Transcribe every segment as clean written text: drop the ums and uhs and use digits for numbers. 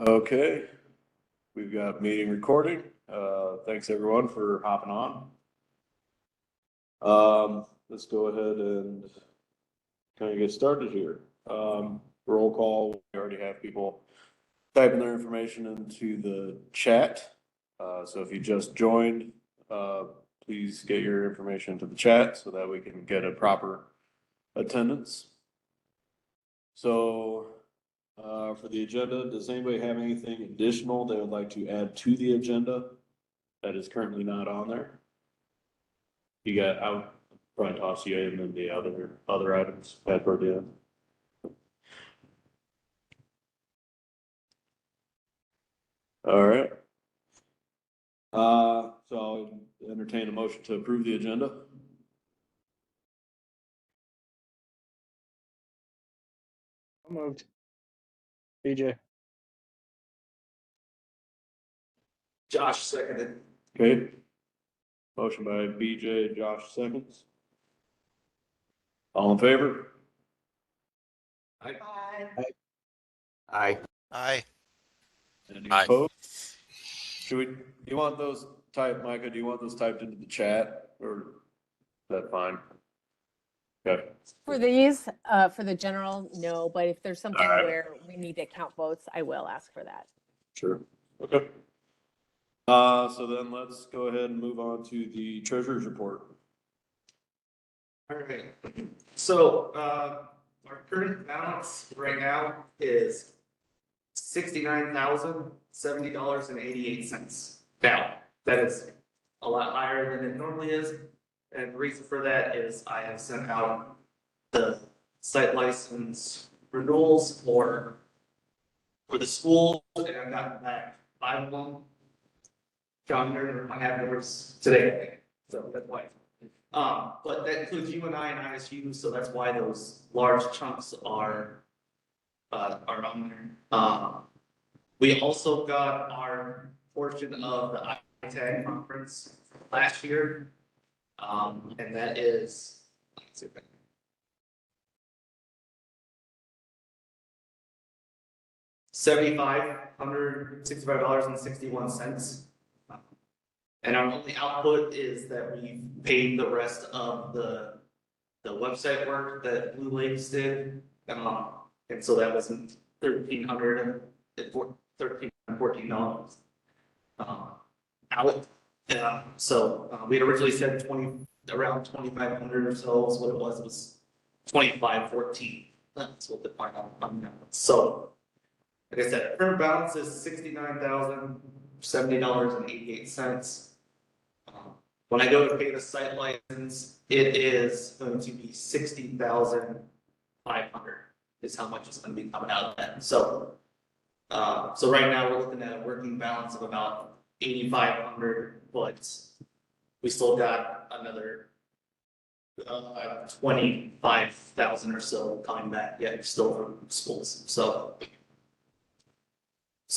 Okay, we've got meeting recording. Thanks everyone for hopping on. Let's go ahead and kind of get started here. Roll call, we already have people typing their information into the chat. So if you just joined, please get your information into the chat so that we can get a proper attendance. So for the agenda, does anybody have anything additional they would like to add to the agenda that is currently not on there? You got, I'll probably toss you in and the other items, bad word, yeah. All right. So I'll entertain a motion to approve the agenda. Moved. BJ. Josh seconded. Okay. Motion by BJ, Josh seconds. All in favor? Aye. Aye. Aye. Any Aye. opposed? Do you want those typed, Micah, do you want those typed into the chat or is that fine? Okay. For these, for the general, no, but if there's something right. where we need to count votes, I will ask for that. Sure. Okay. So then let's go ahead and move on to the treasurer's report. All right. So, our current balance right now is $69,070.88. Now, that is a lot higher than it normally is. And the reason for that is I have sent out the site license renewals for the school, and I've gotten back 5 of them. John, I have yours today, so that's why. But that includes UNI and ISU, so that's why those large chunks are on there. We also got our portion of the IGIC conference last year. And that is, let's see if I can. $7,565.61. And our only output is that we paid the rest of the website work that Blue Lakes did. And so that was $1,314. Out. Yeah, so we had originally said around 2,500 or so is what it was 2,514. That's what the final amount was. So, like I said, current balance is $69,070.88. When I go to pay the site license, it is going to be $60,500 is how much it's going to be coming out of that. So, so right now we're looking at a working balance of about 8,500, but we still got another 25,000 or so coming back yet still from schools. So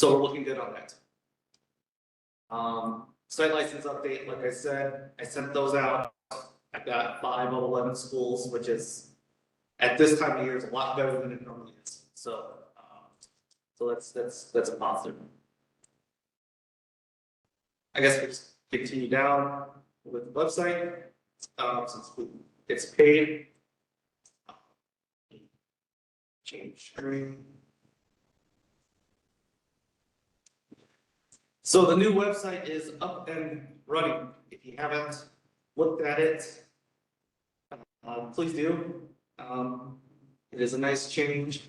we're looking good on that. Site license update, like I said, I sent those out. I got 5 of 11 schools, which is at this time of year is a lot better than it normally is. So that's a positive. I guess we just continue down with the website, since it's paid. Change screen. So the new website is up and running. If you haven't looked at it, please do. It is a nice change.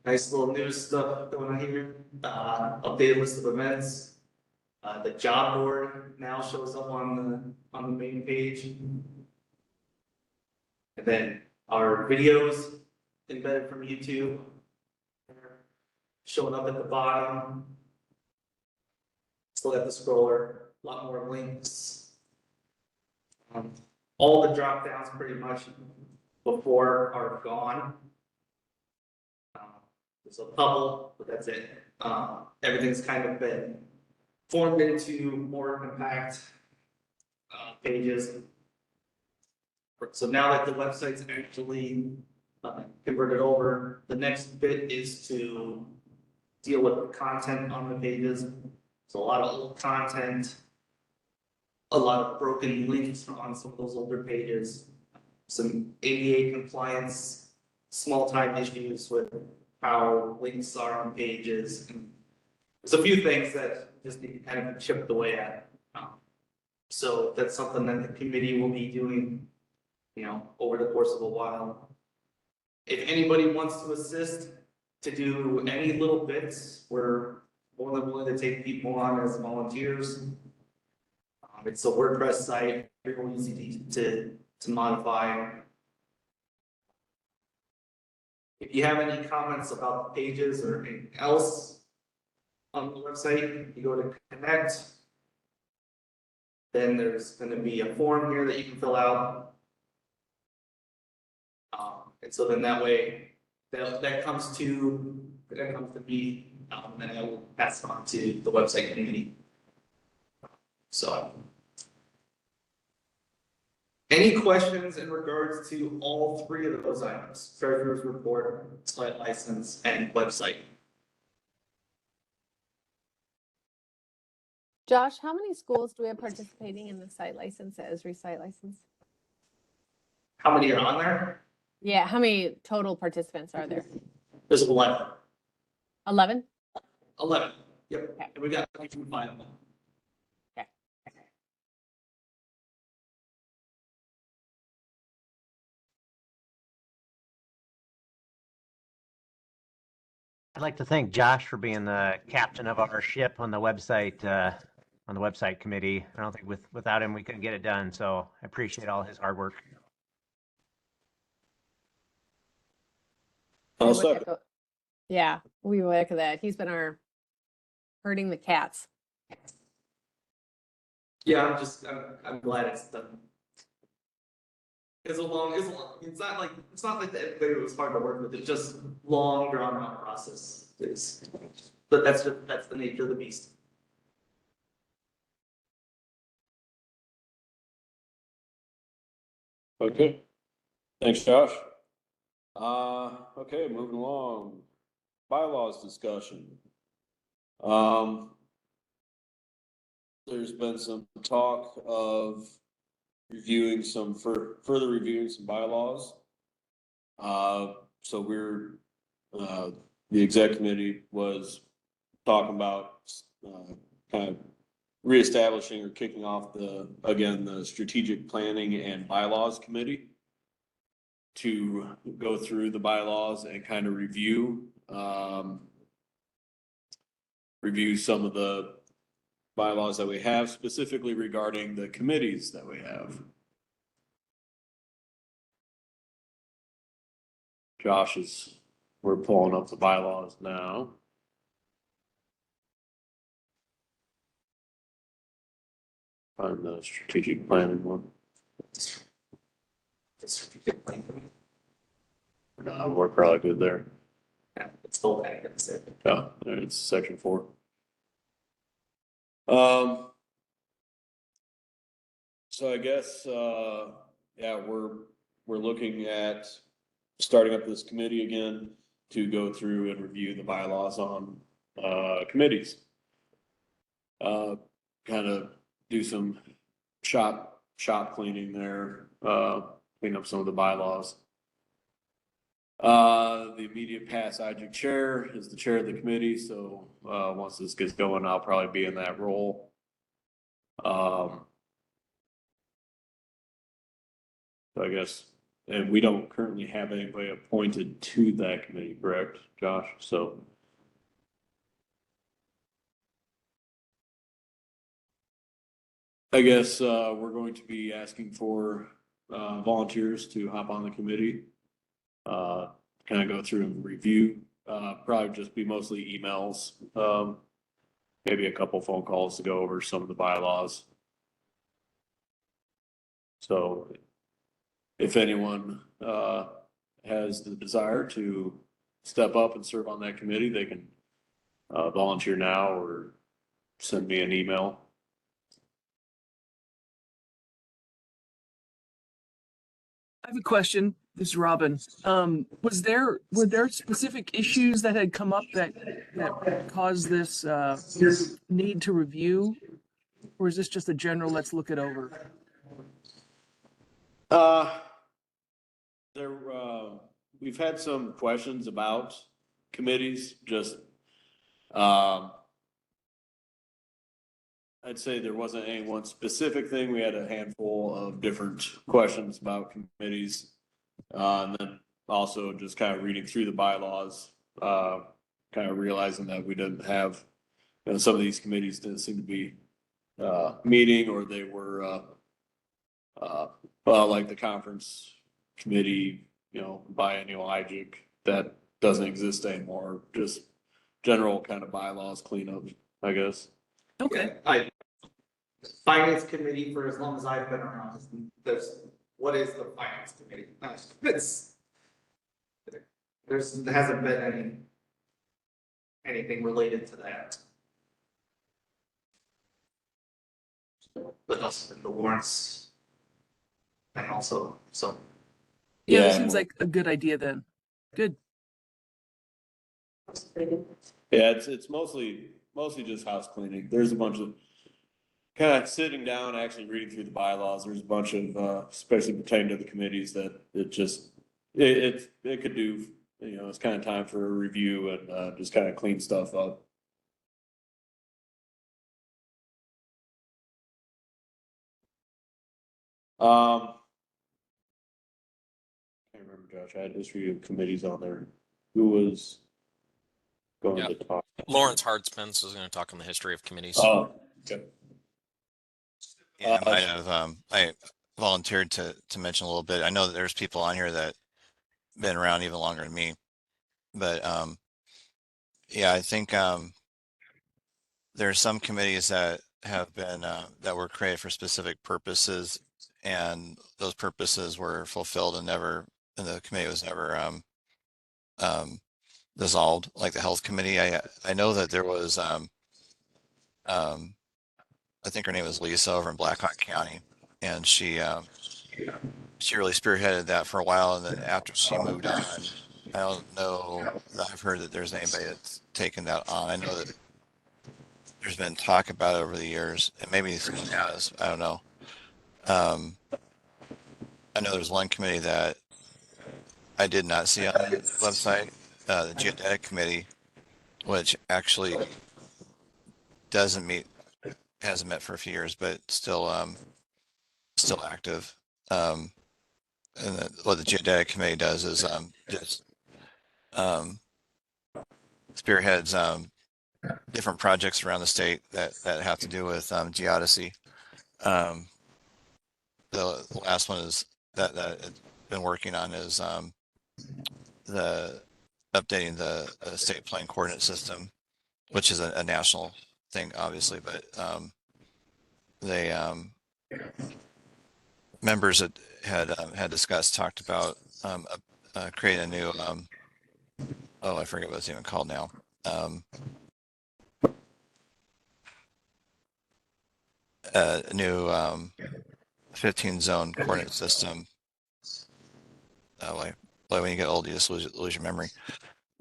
Nice little news stuff going on here. Updated list of events. The job board now shows up on the main page. And then our videos embedded from YouTube showing up at the bottom. Still got the scroller, a lot more links. All the drop downs pretty much before are gone. There's a couple, but that's it. Everything's kind of been formed into more compact pages. So now that the website's actually convert it over. The next bit is to deal with content on the pages. So a lot of old content, a lot of broken links on some of those older pages, some ADA compliance, small time issues with how links are on pages. And there's a few things that just need to kind of chip away at. So that's something that the committee will be doing, over the course of a while. If anybody wants to assist to do any little bits, we're more than willing to take people on as volunteers. It's a WordPress site, very easy to modify. If you have any comments about the pages or anything else on the website, you go to connect. Then there's going to be a form here that you can fill out. And so then that way, that comes to me, and then I will pass it on to the website community. So, any questions in regards to all three of those items: treasurer's report, site license, and website? Josh, how many schools do we have participating in the site license, the Esri site license? How many are on there? Yeah, how many total participants are there? There's 11. 11? 11. Yep. Okay. And we got 5 of them. Okay. I'd like to thank Josh for being the captain of our ship on the website committee. I don't think without him we couldn't get it done. So I appreciate all his hard work. I'll We would second. echo- Yeah, we will echo that. He's been herding the cats. Yeah, I'm glad it's done. It's not like that everybody was hard to work with. It's just long drawn out process. But that's the nature of the beast. Okay. Thanks, Josh. Okay, moving along. Bylaws discussion. There's been some talk of further reviewing some bylaws. So the exec committee was talking about, kind of reestablishing or kicking off the strategic planning and bylaws committee to go through the bylaws and kind of review some of the bylaws that we have, specifically regarding the committees that we have. We're pulling up the bylaws now. Find the strategic planning one. No, we're probably good there. Yeah, it's still bad. Yeah, it's section 4. So I guess, we're looking at starting up this committee again to go through and review the bylaws on, committees. Kind of do some shop cleaning there, clean up some of the bylaws. The immediate past IGIC chair is the chair of the committee, so once this gets going, I'll probably be in that role. So I guess, and we don't currently have anybody appointed to that committee, correct, Josh? So I guess we're going to be asking for volunteers to hop on the committee. Kind of go through and review, probably just be mostly emails, maybe a couple phone calls to go over some of the bylaws. So if anyone has the desire to step up and serve on that committee, they can volunteer now or send me an email. I have a question. This is Robin. Were there specific issues that had come up that caused this need to review? Or is this just a general, let's look it over? We've had some questions about committees, just, I'd say there wasn't any one specific thing. We had a handful of different questions about committees. And then also just kind of reading through the bylaws, kind of realizing that we didn't have, some of these committees didn't seem to be, meeting, or they were, like the conference committee, biennial IGIC, that doesn't exist anymore. Just general kind of bylaws cleanup, I guess. Okay. Finance committee, for as long as I've been around, what is the finance committee? There hasn't been anything related to that. But also the warrants. And also, so. Yeah, Yeah. that seems like a good idea then. Good. Yeah, it's mostly just house cleaning. There's a bunch of kind of sitting down, actually reading through the bylaws. There's a bunch of, especially pertaining to the committees, that it could do, it's kind of time for a review and, just kind of clean stuff up. Can't remember, Josh, I had history of committees on there. Who was going Yeah. to talk? Lawrence Hartspence is going to talk on the history of committees. Oh, okay. Yeah, I might have, I volunteered to mention a little bit. I know that there's people on here that been around even longer than me, but, yeah, I think, there are some committees that have been, that were created for specific purposes, and those purposes were fulfilled and the committee was never, dissolved, like the health committee. I know that there was, I think her name was Lisa over in Blackhawk County, and she really spearheaded that for a while. And then after she moved on, I don't know that I've heard that there's anybody that's taken that on. I know that there's been talk about it over the years, and maybe someone has. I don't know. I know there's one committee that I did not see on the website, the Geodetic Committee, which actually doesn't meet, hasn't met for a few years, but still active. And what the Geodetic Committee does is just spearheads different projects around the state that have to do with geodesy. The last one is that it's been working on is the updating the state plane coordinate system, which is a national thing, obviously, but they members that had discussed talked about creating a new oh, I forget what it's even called now. A new 15 zone coordinate system. When you get old, you just lose your memory.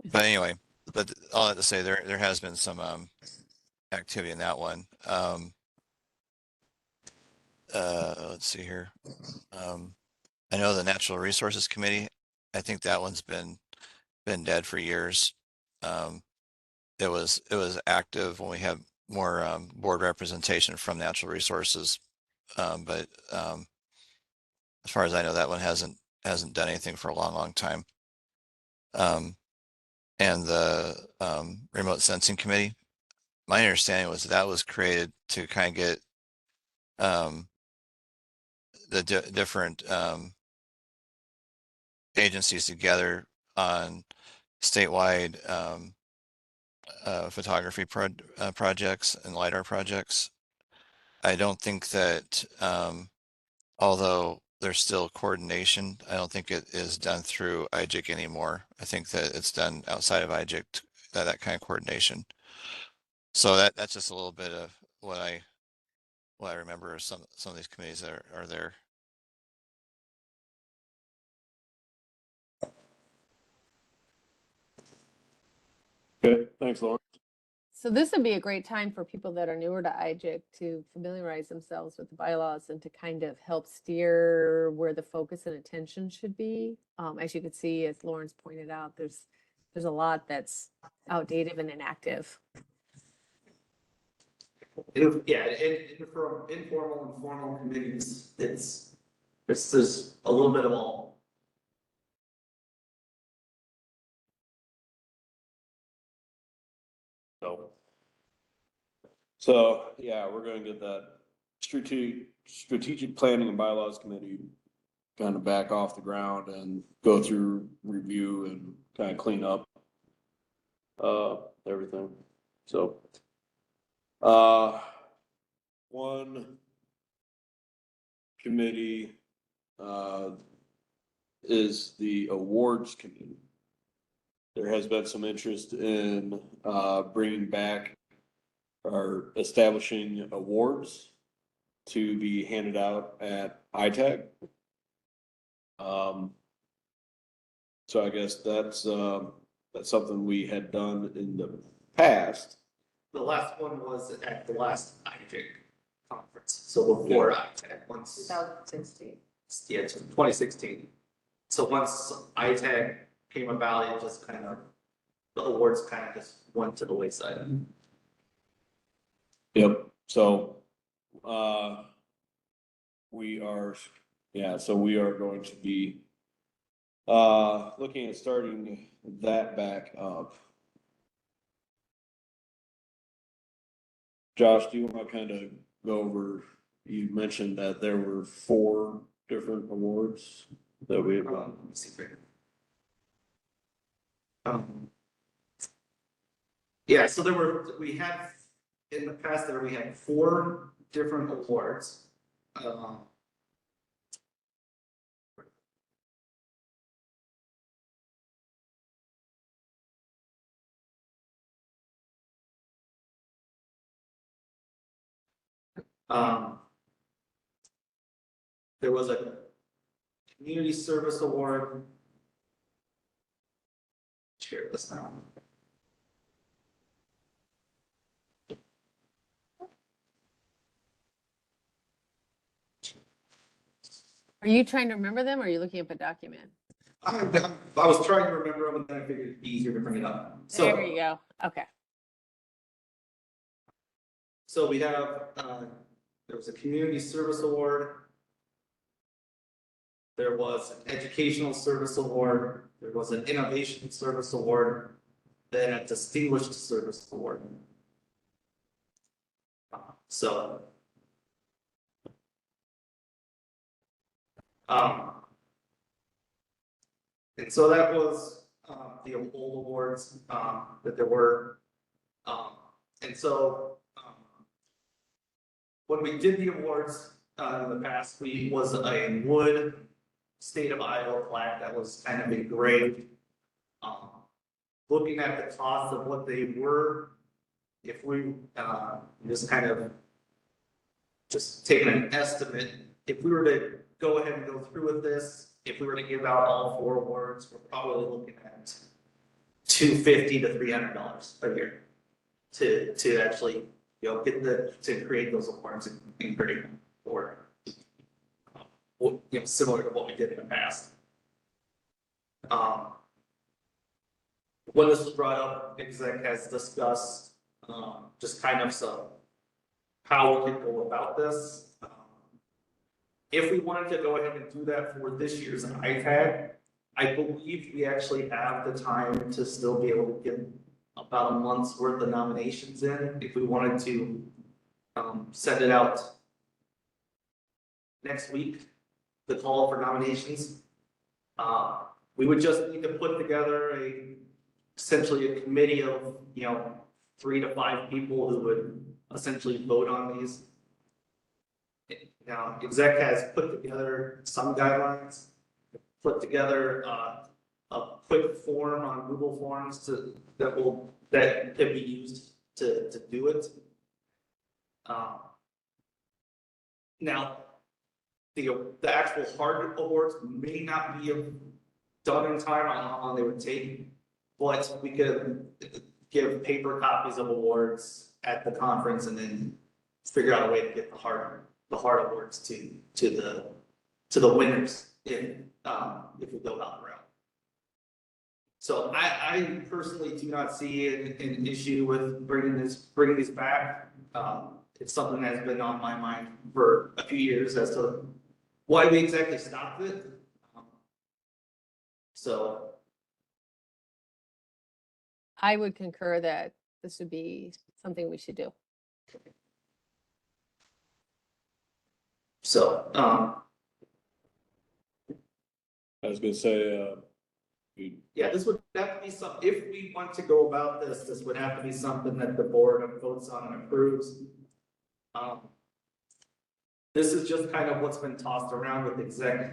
But anyway, but all that to say, there has been some activity in that one. Let's see here. I know the Natural Resources Committee, I think that one's been dead for years. It was active when we had more board representation from Natural Resources, but as far as I know, that one hasn't done anything for a long time. And the Remote Sensing Committee, my understanding was that was created to kind of get the different agencies together on statewide photography projects and LiDAR projects. I don't think that, although there's still coordination, I don't think it is done through IGIC anymore. I think that it's done outside of IGIC, that kind of coordination. So that's just a little bit of what I remember of some of these committees that are there. Okay, thanks, Lauren. So this would be a great time for people that are newer to IGIC to familiarize themselves with the bylaws and to kind of help steer where the focus and attention should be. As you can see, as Lawrence pointed out, there's a lot that's outdated and inactive. Yeah, from informal and formal committees, there's a little bit of all. So, yeah, we're gonna get that strategic planning and bylaws committee kind of back off the ground and go through review and kind of clean up everything. So, one committee, is the awards committee. There has been some interest in, bringing back or establishing awards to be handed out at ITAG. So I guess that's something we had done in the past. The last one was at the last IGIC conference, so before ITAG, once. 2016. Yeah, it's 2016. So once ITAG came about, it just kind of, the awards kind of just went to the wayside. Yep, so, we are going to be, looking at starting that back up. Josh, do you want to kind of go over, you mentioned that there were 4 different awards that we had. Let me see here. Yeah, so we had, in the past we had 4 different awards. There was a community service award. Share this now. Are you trying to remember them or are you looking up a document? I was trying to remember them and then I figured it'd be easier to bring it up. So There you go. Okay. So we have, there was a community service award. There was an educational service award. There was an innovation service award. Then a distinguished service award. So. And so that was, the old awards, that there were. And so, when we did the awards, in the past, was a wood state of Iowa flag that was kind of engraved. Looking at the cost of what they were, if we, just kind of just taking an estimate, if we were to go ahead and go through with this, if we were to give out all 4 awards, we're probably looking at $250 to $300 a year to actually, to create those awards and create them, or similar to what we did in the past. When this was brought up, exec has discussed just kind of how we can go about this. If we wanted to go ahead and do that for this year's ITAG, I believe we actually have the time to still be able to get about a month's worth of nominations in, if we wanted to send it out next week, the call for nominations. We would just need to put together essentially a committee of, 3 to 5 people who would essentially vote on these. Now, exec has put together some guidelines, put together a quick form on Google Forms that can be used to do it. Now, the actual hard awards may not be done in time. I don't know how long they would take, but we could give paper copies of awards at the conference and then figure out a way to get the hard awards to the winners if we go down the route. So I personally do not see an issue with bringing these back. It's something that's been on my mind for a few years as to why we exactly stopped it. So I would concur that this would be something we should do. So, I was gonna say, yeah, this would have to be some, if we want to go about this would have to be something that the board votes on and approves. This is just kind of what's been tossed around with exec.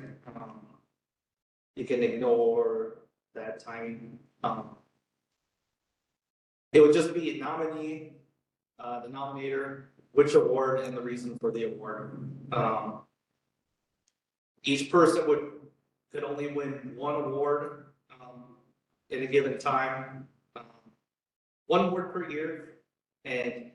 You can ignore that timing. It would just be a nominee, the nominator, which award, and the reason for the award. Each person could only win one award in a given time, one award per year, and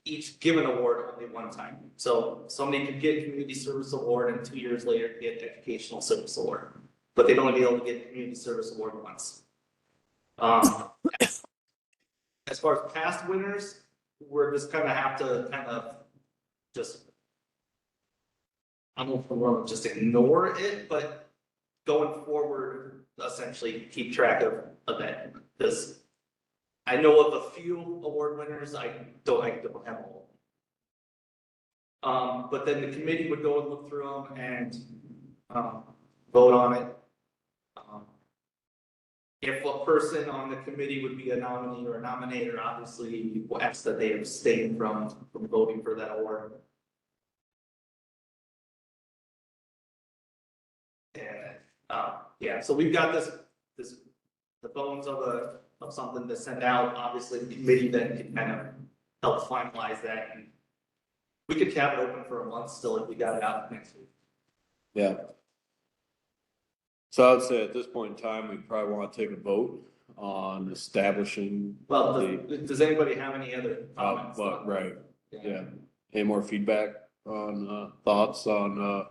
each given award only one time. So somebody could get community service award and 2 years later get educational service award, but they'd only be able to get community service award once. As far as past winners, we're just kind of have to just, I don't know if we want to just ignore it, but going forward, essentially keep track of that. Because I know of a few award winners, I don't have all. But then the committee would go and look through them and vote on it. If a person on the committee would be a nominee or a nominator, obviously we'll ask that they abstain from voting for that award. And yeah, so we've got the bones of something to send out. Obviously, the committee then can kind of help finalize that. And we could have it open for a month still if we got it out next week. yeah. So I would say at this point in time, we probably want to take a vote on establishing. Well, does anybody have any other comments? But, right, yeah. Any more feedback on, thoughts on,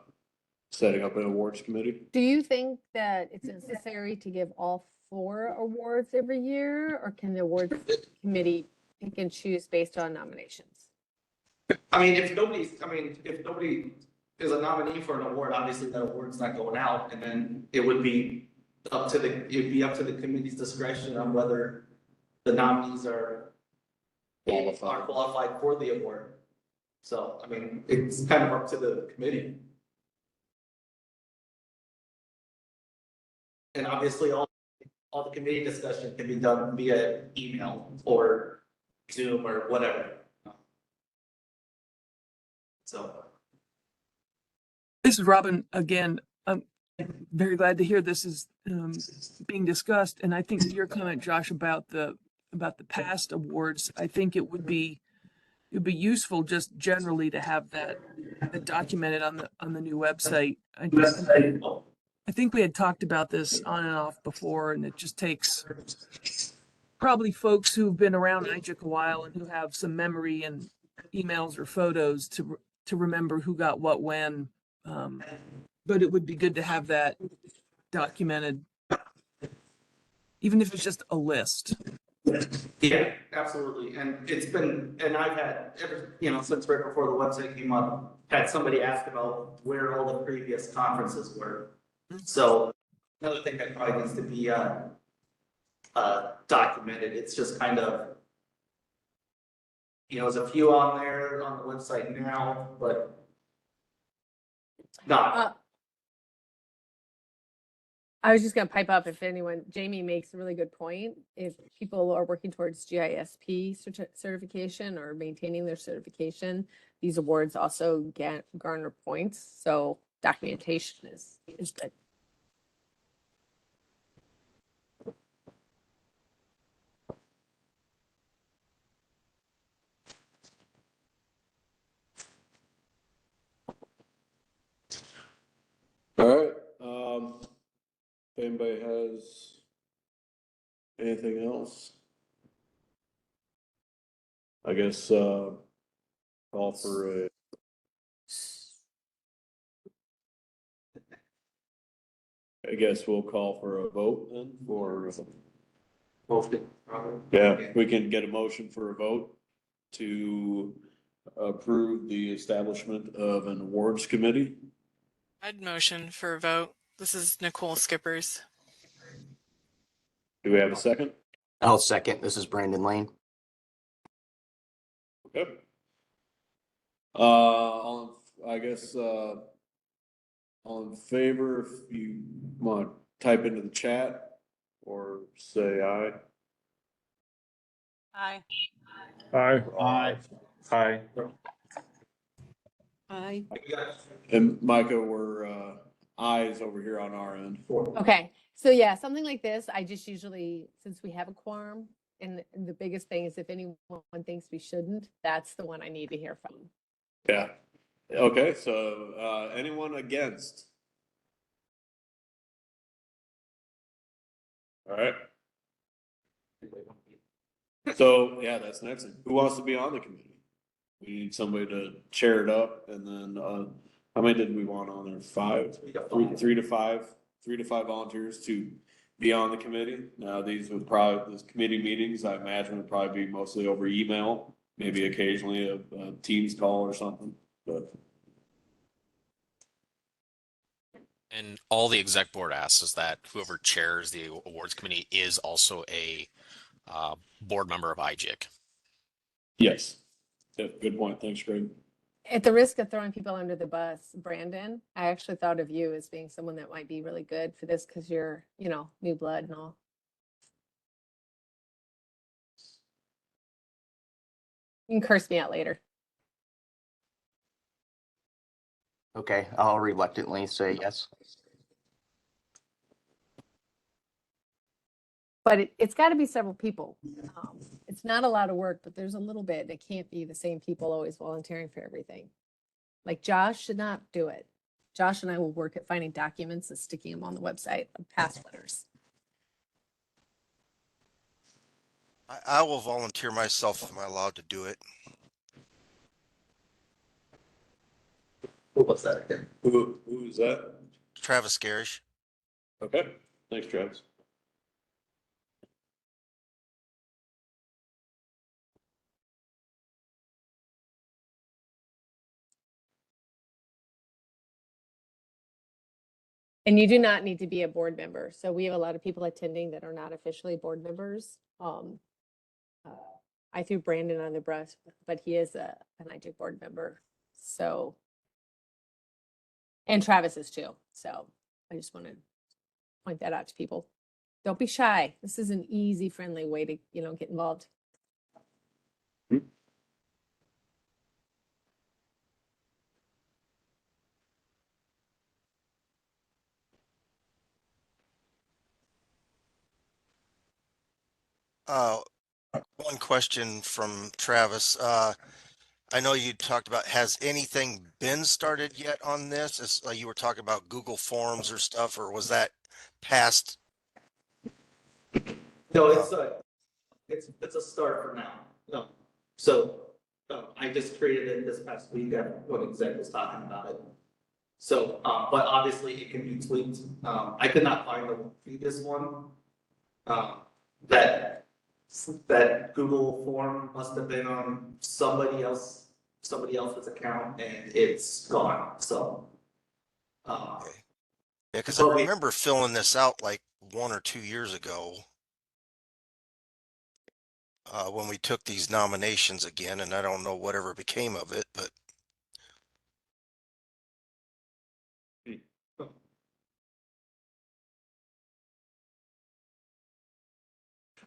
setting up an awards committee? Do you think that it's necessary to give all 4 awards every year, or can the awards committee pick and choose based on nominations? I mean, if nobody is a nominee for an award, obviously that award's not going out, and then it would be up to the committee's discretion on whether the nominees are qualified for the award. So, I mean, it's kind of up to the committee. And obviously, all the committee discussion can be done via email or Zoom or whatever. So. This is Robin again. I'm very glad to hear this is being discussed. And I think your comment, Josh, about the past awards, I think it would be useful just generally to have that documented on the new website. I think we had talked about this on and off before, and it just takes probably folks who've been around IGIC a while and who have some memory and emails or photos to remember who got what when. But it would be good to have that documented, even if it's just a list. Yeah, absolutely. And I've had, since right before the website came up, had somebody ask about where all the previous conferences were. So another thing that probably needs to be documented, it's just kind of, there's a few on there on the website now, but not. I was just gonna pipe up if anyone, Jamie makes a really good point. If people are working towards GISP certification or maintaining their certification, these awards also garner points. So documentation is good. All right, if anybody has anything else, I guess, call for a. I guess we'll call for a vote then for, yeah, we can get a motion for a vote to approve the establishment of an awards committee. I'd motion for a vote. This is Nicole Skippers. Do we have a second? I'll second. This is Brandon Lane. Okay. I guess, all in favor, if you want to type into the chat or say aye. Aye. Aye. Aye. Aye. And Micah, we're, ayes over here on our end. Okay, so yeah, something like this, I just usually, since we have a quorum, and the biggest thing is if anyone thinks we shouldn't, that's the one I need to hear from. Yeah. Okay, so, anyone against? All right. So, yeah, that's the next thing. Who wants to be on the committee? We need somebody to chair it up and then, how many did we want on there? Five? Three to five volunteers to be on the committee. Now, these committee meetings, I imagine would probably be mostly over email, maybe occasionally a Teams call or something, but. And all the exec board asks is that whoever chairs the awards committee is also a board member of IGIC. Yes. Yeah, good point. Thanks, Greg. At the risk of throwing people under the bus, Brandon, I actually thought of you as being someone that might be really good for this because you're, new blood and all. You can curse me out later. Okay, I'll reluctantly say yes. But it's got to be several people. It's not a lot of work, but there's a little bit. It can't be the same people always volunteering for everything. Like Josh should not do it. Josh and I will work at finding documents and sticking them on the website of past winners. I will volunteer myself if I'm allowed to do it. What was that again? Who's that? Travis Garish. Okay, thanks, Travis. And you do not need to be a board member. So we have a lot of people attending that are not officially board members. I threw Brandon on the bus, but he is an IGIC board member. So, and Travis is too. So I just want to point that out to people. Don't be shy. This is an easy, friendly way to, get involved. One question from Travis. I know you talked about, has anything been started yet on this? As you were talking about Google Forms or stuff, or was that past? No, it's a start for now. No. So I just created it this past week when exec was talking about it. So, but obviously it can be tweaked. I could not find the previous one. That Google form must have been on somebody else's account and it's gone. So. Yeah, because I remember filling this out like 1 or 2 years ago. When we took these nominations again, and I don't know whatever became of it, but.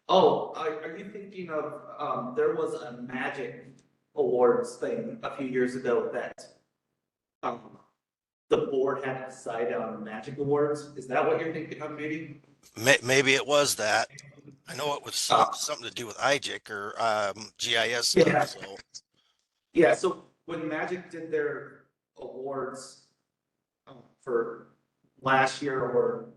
Oh, are you thinking of, there was a Magic Awards thing a few years ago that, the board had to decide on the Magic Awards? Is that what you're thinking of, maybe? Maybe it was that. I know it was something to do with IGIC or GIS Yeah. stuff, so. Yeah, so when Magic did their awards for last year or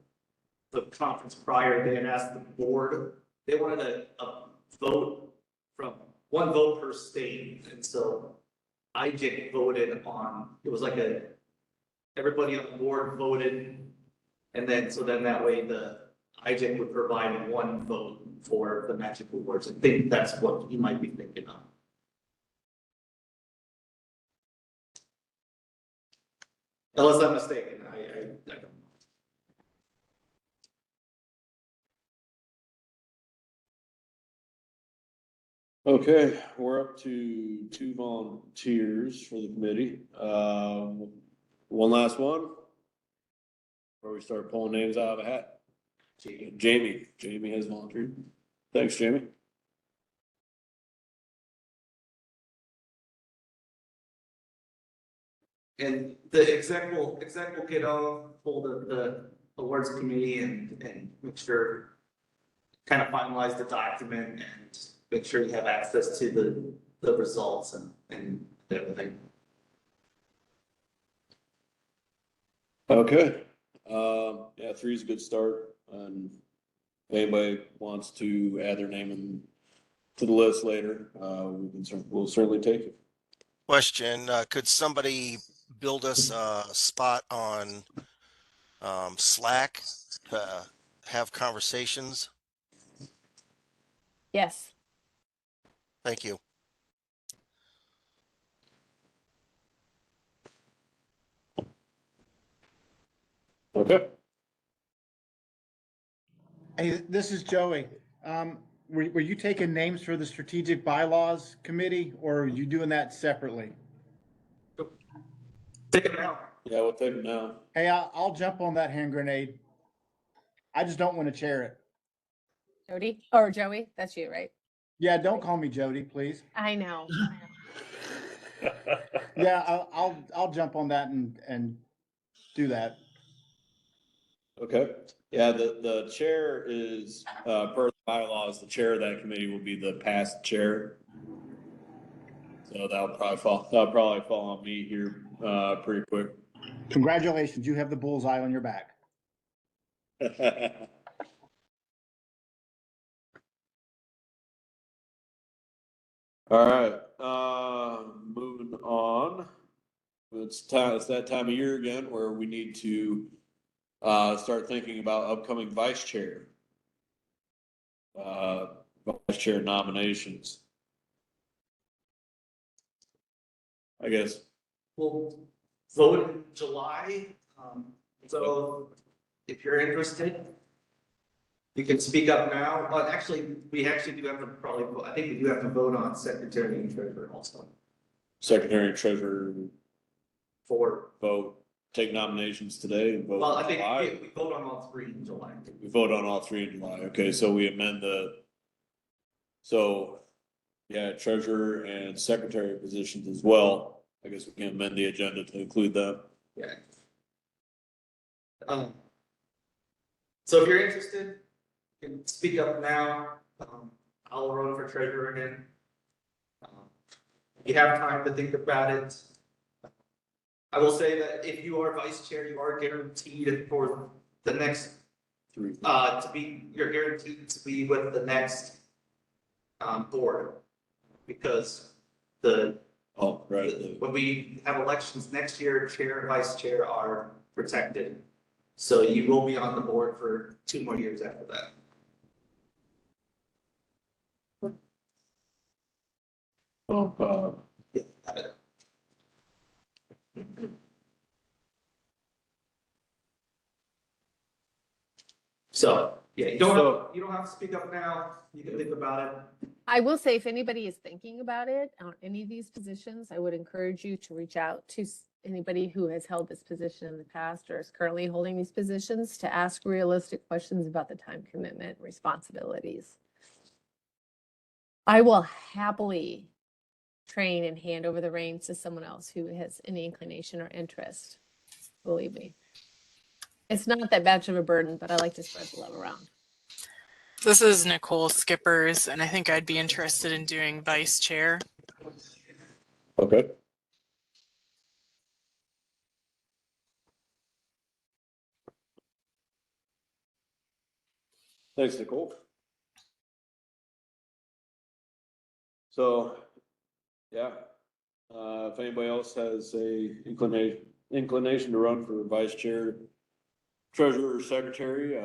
the conference prior, they had asked the board, they wanted a vote from one vote per state, and so IGIC voted on, it was like everybody on the board voted, and then, so then that way the IGIC would provide one vote for the Magic Awards. I think that's what you might be thinking of. Unless I'm mistaken, I don't know. Okay, we're up to 2 volunteers for the committee. One last one. Before we start pulling names out of a hat. Jamie has volunteered. Thanks, Jamie. And the exec will get on hold of the awards committee and make sure, kind of finalize the document and make sure you have access to the results and everything. Okay, yeah, 3 is a good start, and if anybody wants to add their name to the list later, we'll certainly take it. Question, could somebody build us a spot on Slack to have conversations? Yes. Thank you. Okay. Hey, this is Joey. Were you taking names for the strategic bylaws committee, or are you doing that separately? Take it out. Yeah, we'll take them now. Hey, I'll jump on that hand grenade. I just don't want to chair it. Jody or Joey, that's you, right? Yeah, don't call me Jody, please. I know. Yeah, I'll jump on that and do that. Okay, yeah, the chair is, per the bylaws, the chair of that committee will be the past chair. So that'll probably fall on me here, pretty quick. Congratulations, you have the bullseye on your back. All right, moving on. It's that time of year again where we need to start thinking about upcoming vice chair. Vice chair nominations. I guess. We'll vote in July. So if you're interested, you can speak up now. Actually, we do have to probably, I think we do have to vote on secretary and treasurer also. Secretary and treasurer For, vote, take nominations today and vote well, I in think July. we vote on all 3 in July. We vote on all 3 in July. Okay, so we amend yeah, treasurer and secretary positions as well. I guess we can amend the agenda to include them. Yeah. So if you're interested, you can speak up now. I'll run for treasurer again. You have time to think about it. I will say that if you are vice chair, you are guaranteed for the next, you're guaranteed to be with the next board. Because when we have elections next year, chair and vice chair are protected. So you will be on the board for 2 more years after that. Yeah. So, yeah, you don't have to speak up now. You can think about it. I will say, if anybody is thinking about it on any of these positions, I would encourage you to reach out to anybody who has held this position in the past or is currently holding these positions to ask realistic questions about the time commitment, responsibilities. I will happily train and hand over the reins to someone else who has any inclination or interest. Believe me. It's not that much of a burden, but I like to spread the love around. This is Nicole Skippers, and I think I'd be interested in doing vice chair. Okay. Thanks, Nicole. So, yeah, if anybody else has a inclination to run for vice chair, treasurer, or secretary,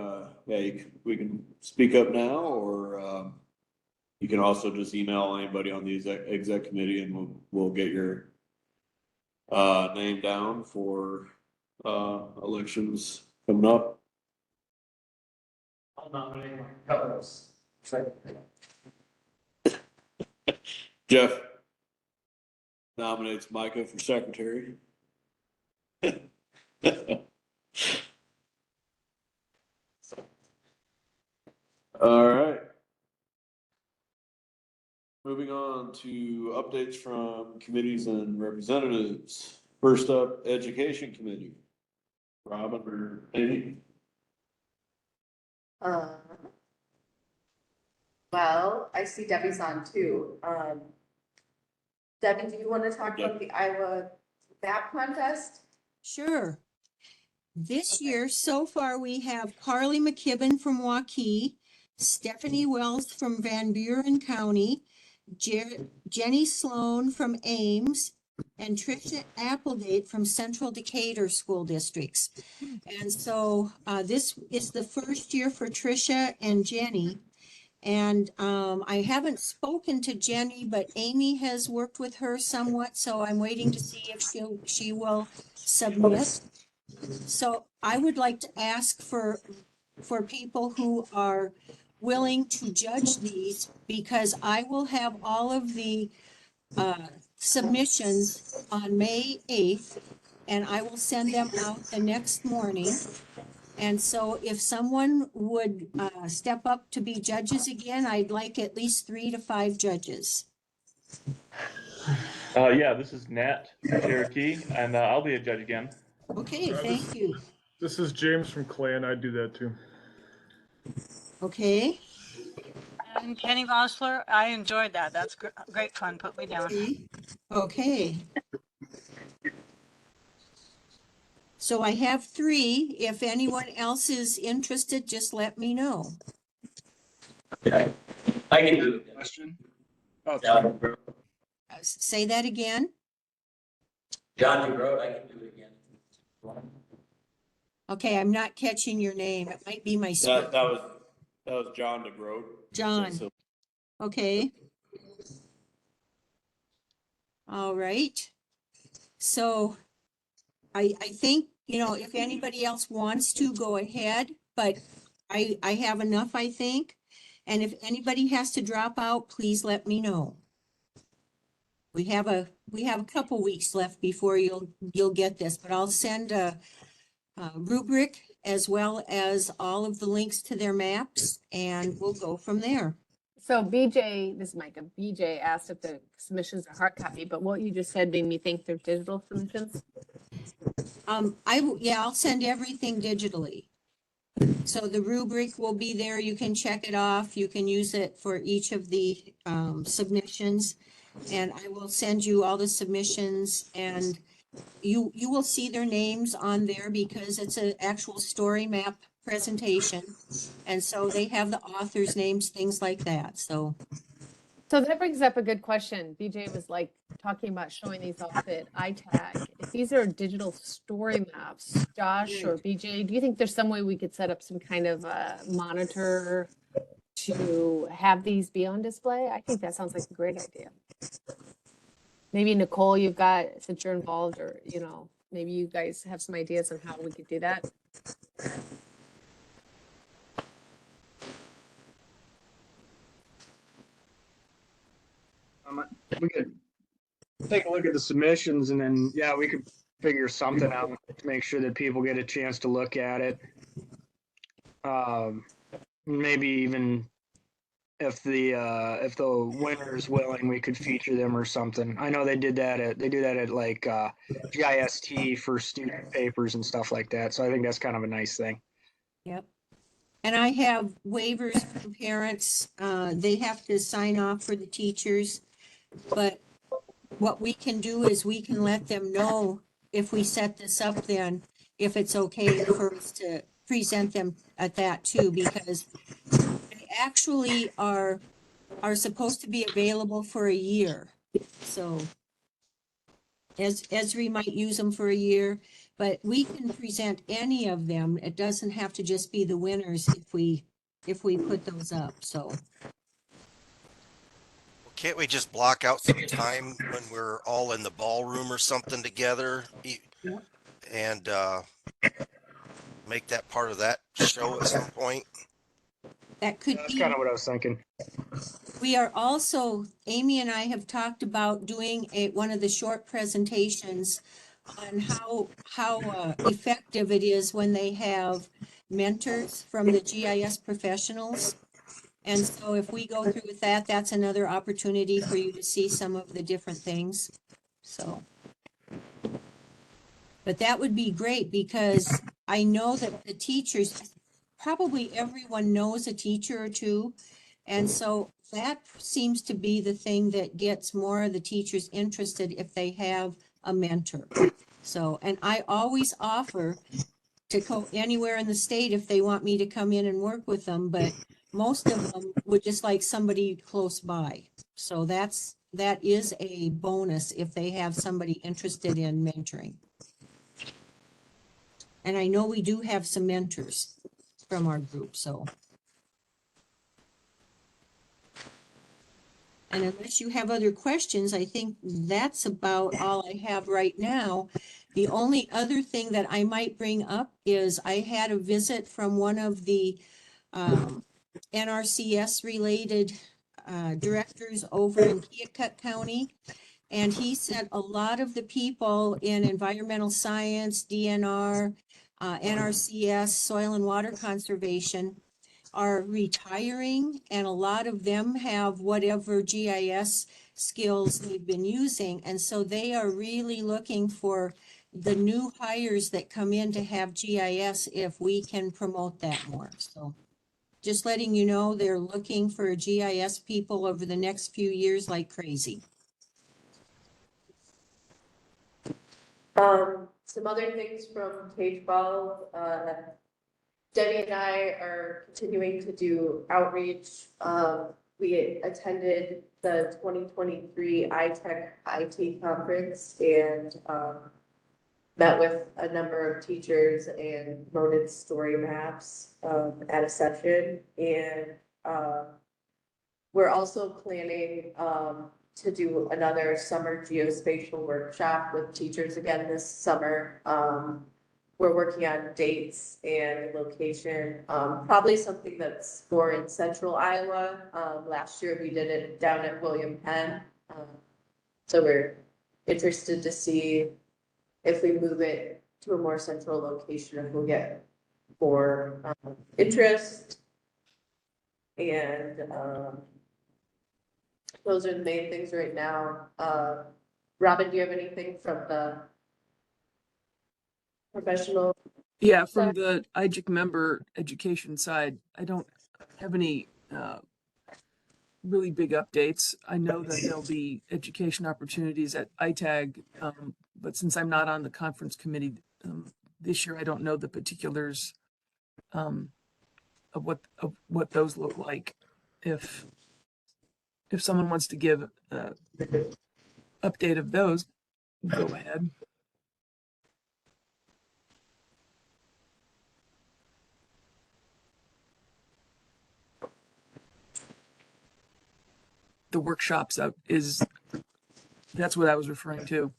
we can speak up now, or, you can also just email anybody on the exec committee and we'll get your, name down for, elections coming up. I'll nominate my co-host. Jeff nominates Micah for secretary. All right. Moving on to updates from committees and representatives. First up, Education Committee. Robin or Amy? Well, I see Debbie's on too. Debbie, do you want to talk about the Iowa map contest? Sure. This year, so far, we have Carly McKibben from Waukee, Stephanie Wells from Van Buren County, Jenny Sloan from Ames, and Tricia Applegate from Central Decatur School Districts. And so this is the first year for Tricia and Jenny. And I haven't spoken to Jenny, but Amy has worked with her somewhat, so I'm waiting to see if she will submit. So I would like to ask for people who are willing to judge these, because I will have all of the submissions on May 8th, and I will send them out the next morning. And so if someone would step up to be judges again, I'd like at least 3 to 5 judges. Yeah, this is Nat Cherokee, and I'll be a judge again. Okay, thank you. This is James from Clay, and I do that too. Okay. And Kenny Vossler, I enjoyed that. That's great fun. Put me down. Okay. So I have 3. If anyone else is interested, just let me know. Okay. I can do it. Question. Say that again. John DeGroat, I can do it again. Okay, I'm not catching your name. It might be my spelling. That was John DeGroat. John. Okay. All right. So I think, if anybody else wants to, go ahead, but I have enough, I think. And if anybody has to drop out, please let me know. We have a couple weeks left before you'll get this, but I'll send a rubric as well as all of the links to their maps, and we'll go from there. So BJ, this is Micah, BJ asked if the submissions are hard copy, but what you just said made me think they're digital submissions. I'll send everything digitally. So the rubric will be there. You can check it off. You can use it for each of the submissions. And I will send you all the submissions, and you will see their names on there because it's an actual story map presentation. And so they have the authors' names, things like that. So that brings up a good question. BJ was like talking about showing these off at ITAG. If these are digital story maps, Josh or BJ, do you think there's some way we could set up some kind of monitor to have these be on display? I think that sounds like a great idea. Maybe Nicole, you've got, since you're involved, or, maybe you guys have some ideas on how we could do that. We could take a look at the submissions, and then, we could figure something out to make sure that people get a chance to look at it. Maybe even if the winner is willing, we could feature them or something. I know they do that at like GIST for student papers and stuff like that. So I think that's kind of a nice thing. Yep. And I have waivers from parents. They have to sign off for the teachers. But what we can do is we can let them know if we set this up, then if it's okay for us to present them at that too, because they actually are are supposed to be available for a year. So Esri might use them for a year, but we can present any of them. It doesn't have to just be the winners if we put those up, so. Can't we just block out some time when we're all in the ballroom or something together and make that part of that show at some point? That could That's be. kind of what I was thinking. We are also, Amy and I have talked about doing one of the short presentations on how effective it is when they have mentors from the GIS professionals. And so if we go through with that, that's another opportunity for you to see some of the different things. So. But that would be great because I know that the teachers, probably everyone knows a teacher or two. And so that seems to be the thing that gets more of the teachers interested if they have a mentor. So, and I always offer to go anywhere in the state if they want me to come in and work with them, but most of them would just like somebody close by. So that is a bonus if they have somebody interested in mentoring. And I know we do have some mentors from our group, so. And unless you have other questions, I think that's about all I have right now. The only other thing that I might bring up is I had a visit from one of the NRCS related directors over in Keokuk County. And he said a lot of the people in environmental science, DNR, NRCS, soil and water conservation are retiring, and a lot of them have whatever GIS skills they've been using. And so they are really looking for the new hires that come in to have GIS if we can promote that more. So just letting you know, they're looking for GIS people over the next few years like crazy. Some other things from K-12, Debbie and I are continuing to do outreach. We attended the 2023 ITech IT conference and met with a number of teachers and promoted story maps at a session. And we're also planning to do another summer geospatial workshop with teachers again this summer. We're working on dates and location, probably something that's more in central Iowa. Last year we did it down at William Penn. So we're interested to see if we move it to a more central location, if we'll get more interest. And those are the main things right now. Robin, do you have anything from the professional? Yeah, from the IGIC member education side, I don't have any really big updates. I know that there'll be education opportunities at ITAG, but since I'm not on the conference committee this year, I don't know the particulars of what those look like. If someone wants to give an update of those, go ahead. The workshops out that's what I was referring to.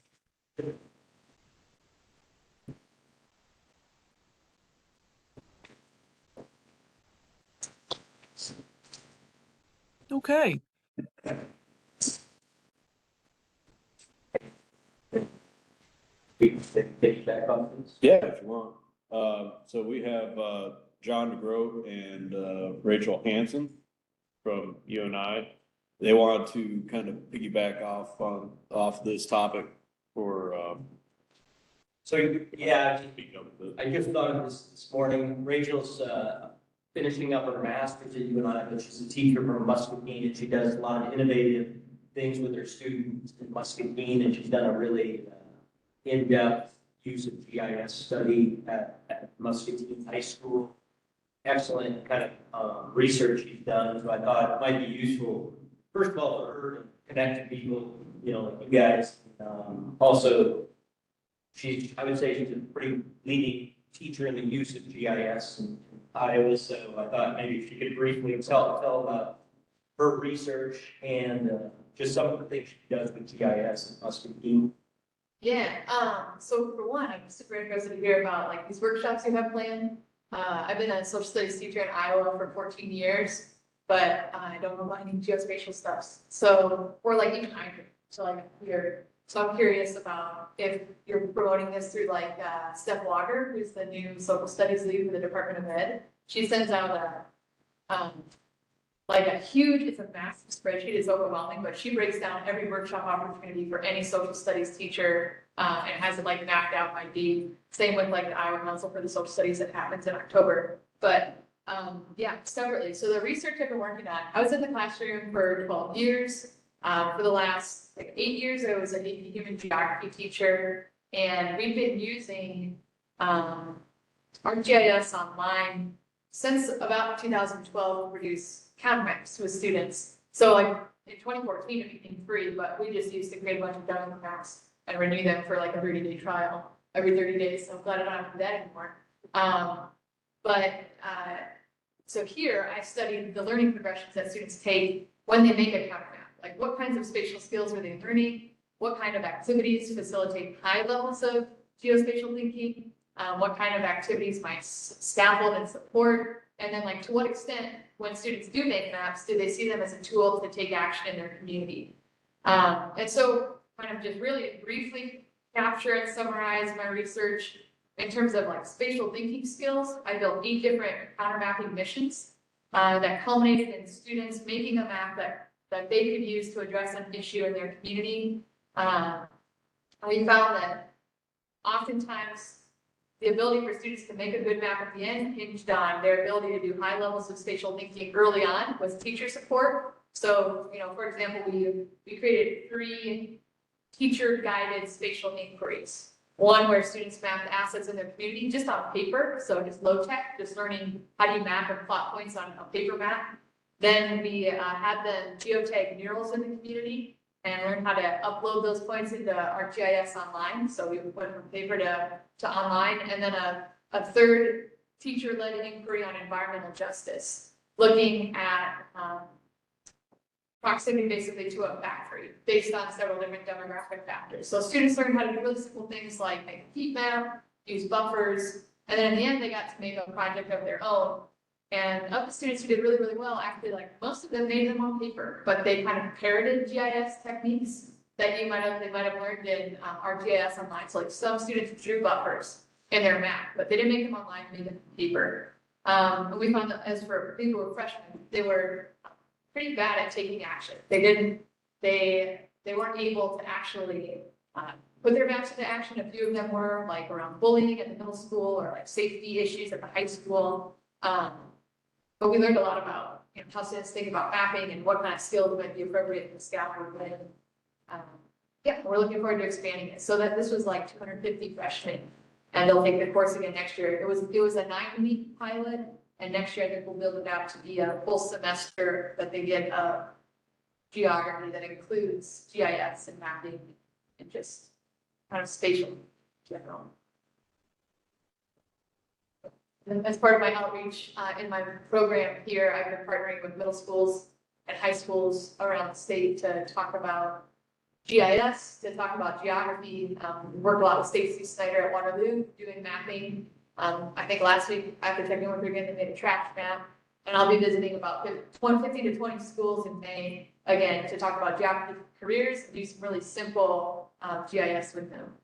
Okay. Yeah, if you want. So we have John DeGroat and Rachel Hansen from UNI. They want to kind of piggyback off this topic for. So, yeah, I just thought of this morning. Rachel's finishing up her master's at UNI, but she's a teacher from Muscatine, and she does a lot of innovative things with her students in Muscatine, and she's done a really in-depth use of GIS study at Muscatine High School. Excellent kind of research she's done, so I thought it might be useful first of all, for her to connect to people, you know, like you guys. Also, I would say she's a pretty leading teacher in the use of GIS in Iowa, so I thought maybe she could briefly tell about her research and just some of the things she does with GIS and Muscatine. Yeah, so for one, I'm super interested to hear about like these workshops you have planned. I've been a social studies teacher in Iowa for 14 years, but I don't know about any geospatial stuff. So, or like even hydrogen. So like so I'm curious about if you're promoting this through like Steph Walker, who's the new social studies lead for the Department of Ed. She sends out like a huge, it's a massive spreadsheet, it's overwhelming, but she breaks down every workshop opportunity for any social studies teacher and has it like mapped out by date. Same with like the Iowa Council for the Social Studies that happens in October. But yeah, separately. So the research I've been working on, I was in the classroom for 12 years. For the last like 8 years, I was a human geography teacher, and we've been using ArcGIS online since about 2012 to produce countermaps with students. So like in 2014, it became free, but we just used to create a bunch of demo maps and renew them for like a 30-day trial every 30 days. So I'm glad I don't have to do that anymore. So here I studied the learning progressions that students take when they make a counter map. Like what kinds of spatial skills are they learning? What kind of activities facilitate high levels of geospatial thinking? What kind of activities might scaffold and support? And then like to what extent, when students do make maps, do they see them as a tool to take action in their community? And so kind of just really briefly capture and summarize my research in terms of like spatial thinking skills. I built 8 different counter mapping missions that culminated in students making a map that they could use to address an issue in their community. And we found that oftentimes the ability for students to make a good map at the end hinged on their ability to do high levels of spatial thinking early on with teacher support. So, you know, for example, we created 3 teacher-guided spatial inquiries. One where students mapped assets in their community just on paper, so just low tech, just learning how do you map and plot points on a paper map. Then we had them geotag murals in the community and learn how to upload those points into ArcGIS online. So we went from paper to online, and then a third teacher-led inquiry on environmental justice, looking at proximity basically to a factory based on several different demographic factors. So students learned how to do really simple things like make a heat map, use buffers, and then in the end they got to make a project of their own. And of the students who did really, really well, actually like most of them made them on paper, but they kind of parroted GIS techniques that they might have learned in ArcGIS online. So like some students drew buffers in their map, but they didn't make them online, made them on paper. And we found that as for people who were freshmen, they were pretty bad at taking action. They weren't able to actually put their maps into action. A few of them were like around bullying at the middle school or like safety issues at the high school. But we learned a lot about how students think about mapping and what kind of skills might be appropriate in the scaffold. Yeah, we're looking forward to expanding it. So that this was like 250 freshmen, and they'll take the course again next year. It was a 9-week pilot. And next year, I think we'll build it out to be a full semester that they get geography that includes GIS and mapping and just kind of spatial in general. And as part of my outreach in my program here, I've been partnering with middle schools and high schools around the state to talk about GIS, to talk about geography. Worked a lot with Stacy Snyder at Waterloo doing mapping. I think last week after checking with her again, they made a trash map, and I'll be visiting about 50 to 20 schools in May again to talk about geography careers and do some really simple GIS with them.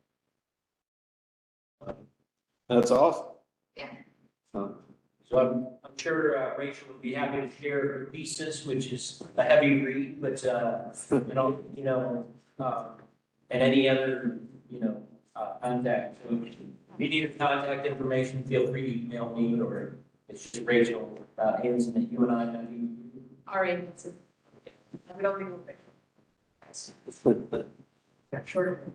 That's awesome. Yeah. So I'm sure Rachel would be happy to share her thesis, which is a heavy read, but and any other contact. So if you need contact information, feel free to email me, or it's Rachel Hanson that you and I know. All right, I don't think we'll short.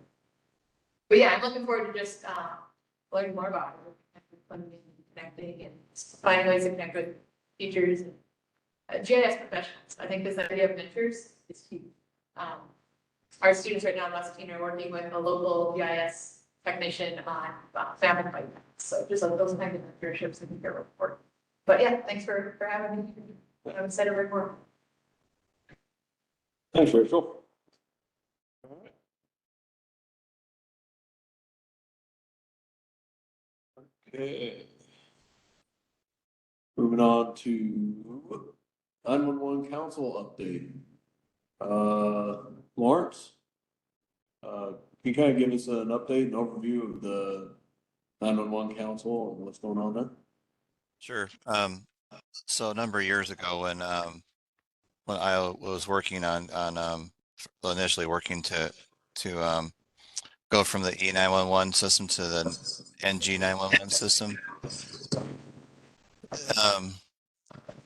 But yeah, I'm looking forward to just learning more about it, connecting and finding ways to connect with teachers and GIS professionals. I think this idea of mentors is key. Our students right now in Muscatine are working with a local GIS technician on family fight. So just like those kinds of mentorships I think are important. But yeah, thanks for having me. I'm excited to learn more. Thanks, Rachel. Okay. Moving on to 911 council update. Lawrence? Can you kind of give us an update, an overview of the 911 council and what's going on there? Sure. So a number of years ago when I was working initially working to go from the E911 system to the NG911 system,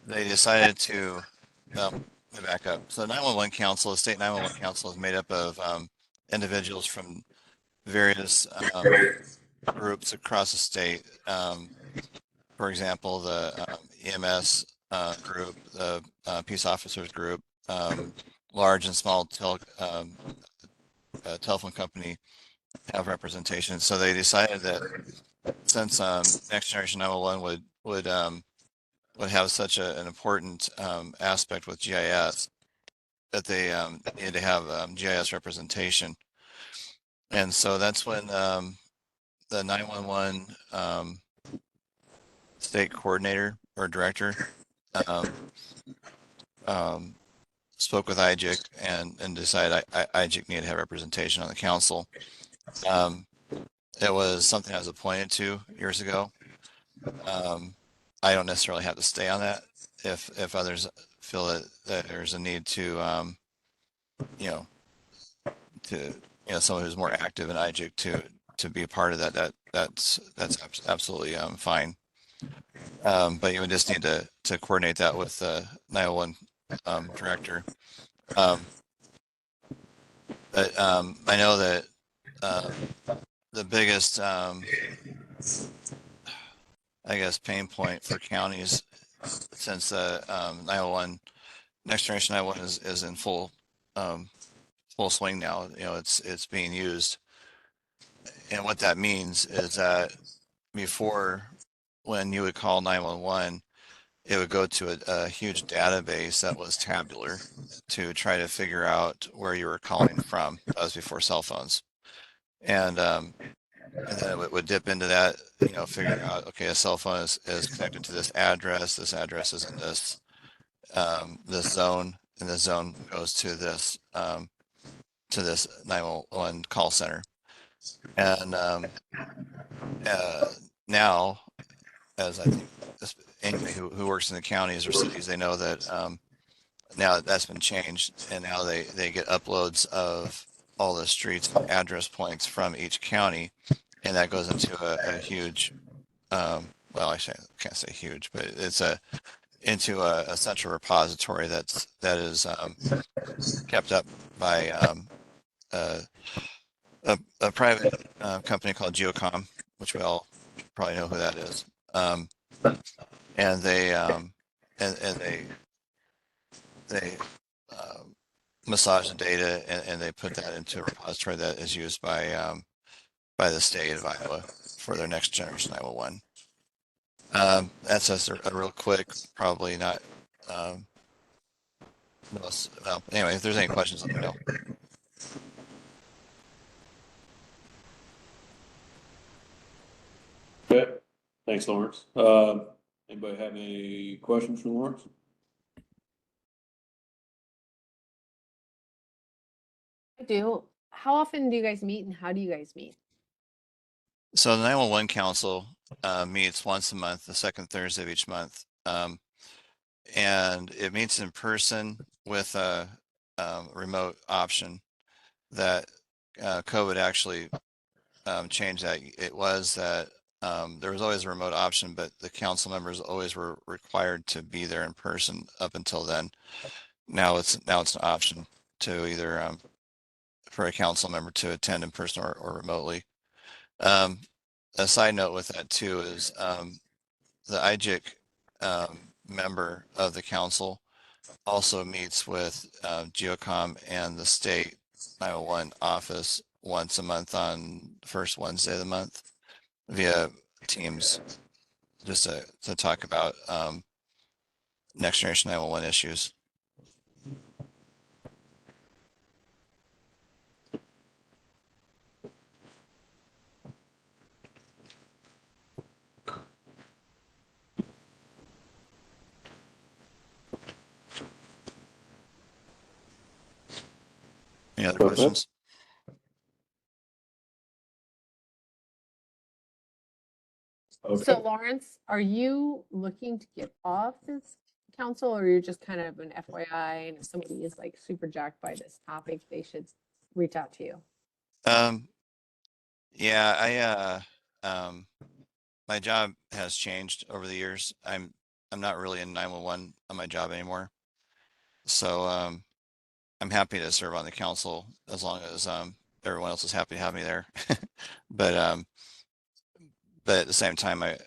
they decided to, let me back up. So the 911 council, the state 911 council is made up of individuals from various groups across the state. For example, the EMS group, the peace officers group, large and small telephone company have representation. So they decided that since Next Generation 911 would have such an important aspect with GIS, that they needed to have GIS representation. And so that's when the 911 state coordinator or director spoke with IGIC and decided IGIC needed to have representation on the council. It was something I was appointed to years ago. I don't necessarily have to stay on that if others feel that there's a need to, someone who's more active in IGIC to be a part of that. That's absolutely fine. But you would just need to coordinate that with the 911 director. But I know that the biggest, I guess, pain point for counties since the 911 Next Generation 911 is in full swing now. It's being used, and what that means is that before, when you would call 911, it would go to a huge database that was tabular to try to figure out where you were calling from. That was before cell phones, and then it would dip into that, figuring out, okay, a cell phone is connected to this address. This address is in this zone, and this zone goes to this 911 call center. And now, as I think anybody who works in the counties or cities, they know that now that's been changed, and now they get uploads of all the streets and address points from each county, and that goes into a huge, well, I can't say huge, but it's into a central repository that is kept up by a private company called Geocom, which we all probably know who that is. And they massage the data and they put that into a repository that is used by the state of Iowa for their Next Generation 911. That's just a real quick, probably not. Anyway, if there's any questions, let me know. Okay, thanks, Lawrence. Anybody have any questions for Lawrence? I do. How often do you guys meet and how do you guys meet? So the 911 Council meets once a month, the second Thursday of each month. And it meets in person with a remote option that COVID actually changed that. It was that there was always a remote option, but the council members always were required to be there in person up until then. Now it's an option to either for a council member to attend in person or remotely. A side note with that too is the IGIC member of the council also meets with Geocom and the state 911 office once a month on the first Wednesday of the month via Teams, just to talk about next generation 911 issues. Any other questions? Okay. So Lawrence, are you looking to get off this council, or you're just kind of an FYI, and if somebody is like super jacked by this topic, they should reach out to you? Yeah, my job has changed over the years. I'm not really in 911 on my job anymore. So I'm happy to serve on the council as long as everyone else is happy to have me there. But at the same time, I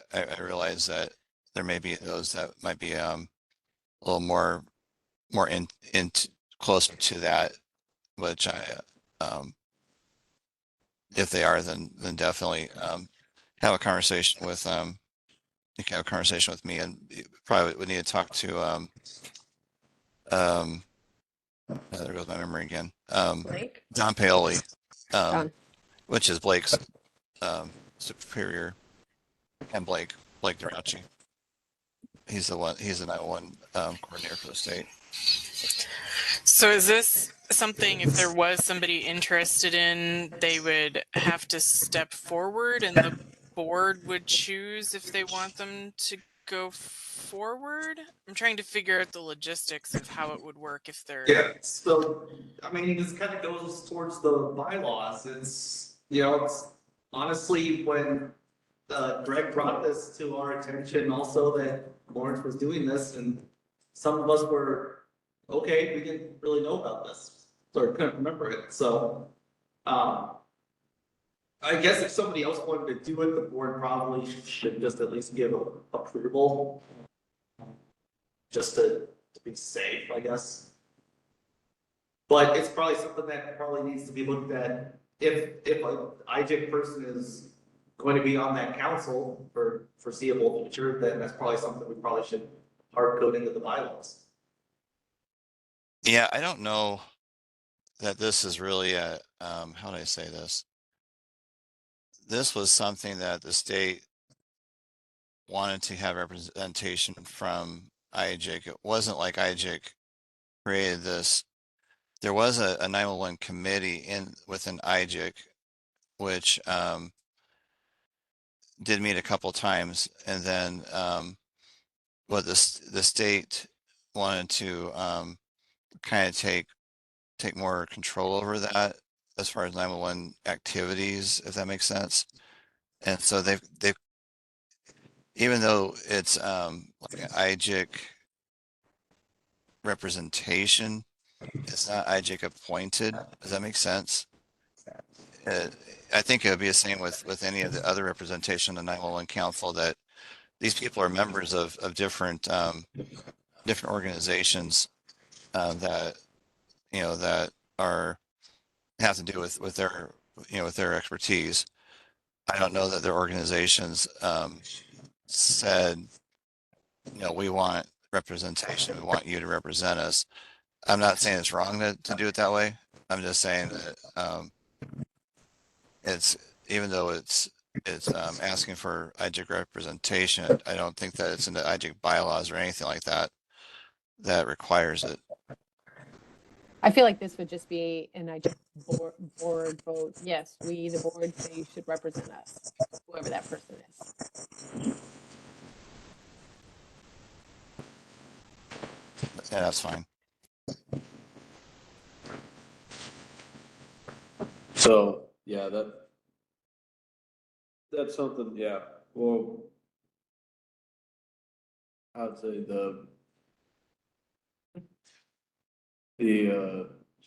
realize that there may be those that might be a little more in closer to that, which I if they are, then definitely have a conversation with you can have a conversation with me, and you probably would need to talk to there goes my memory again. Blake? Don Paoli, Don. which is Blake's superior, and Blake Duracci. He's the 911 coordinator for the state. So is this something, if there was somebody interested in, they would have to step forward and the board would choose if they want them to go forward? I'm trying to figure out the logistics of how it would work if they're... Yeah, so, I mean, this kind of goes towards the bylaws. It's, it's honestly, when Greg brought this to our attention also that Lawrence was doing this, and some of us were, okay, we didn't really know about this, or couldn't remember it, so, I guess if somebody else wanted to do it, the board probably should just at least give approval. Just to be safe, I guess. But it's probably something that probably needs to be looked at if an IGIC person is going to be on that council for foreseeable future, then that's probably something we probably should hard code into the bylaws. Yeah, I don't know that this is really a how do I say this? This was something that the state wanted to have representation from IGIC. It wasn't like IGIC created this. There was a 911 committee within IGIC, which did meet a couple times, and then what the state wanted to kind of take more control over that as far as 911 activities, if that makes sense. And so they've even though it's like an IGIC representation, it's not IGIC appointed. Does that make sense? I think it would be the same with any of the other representation in the 911 council, that these people are members of different different organizations that that have to do with their with their expertise. I don't know that their organizations said, we want representation. We want you to represent us. I'm not saying it's wrong to do it that way. I'm just saying that it's, even though it's asking for IGIC representation, I don't think that it's in the IGIC bylaws or anything like that that requires it. I feel like this would just be an IGIC board vote. Yes, we, the board, say you should represent us, whoever that person is. Yeah, that's fine. So, yeah, that's something, yeah, well, I'd say the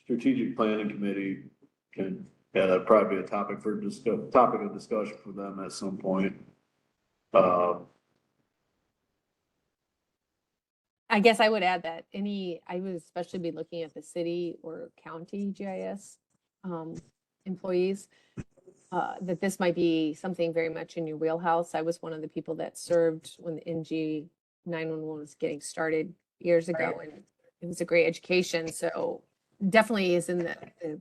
strategic planning committee that'd probably be a topic of discussion for them at some point. I guess I would add that I would especially be looking at the city or county GIS employees, that this might be something very much in your wheelhouse. I was one of the people that served when the NG 911 was getting started years ago, and it was a great education. So definitely is in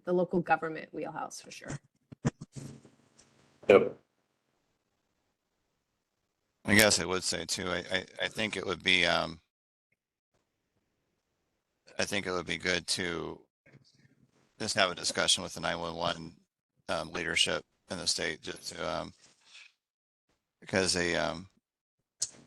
the local government wheelhouse for sure. Yep. I guess I would say too, I think it would be, I think it would be good to just have a discussion with the 911 leadership in the state, just to, because they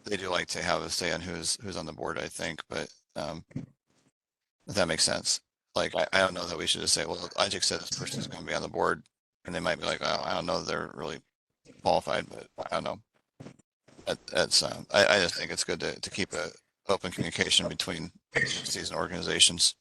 do like to have a say on who's on the board, I think, but if that makes sense. Like, I don't know that we should just say, well, IGIC said this person's going to be on the board, and they might be like, oh, I don't know, they're really qualified, but I don't know. That's I just think it's good to keep a open communication between agencies and organizations.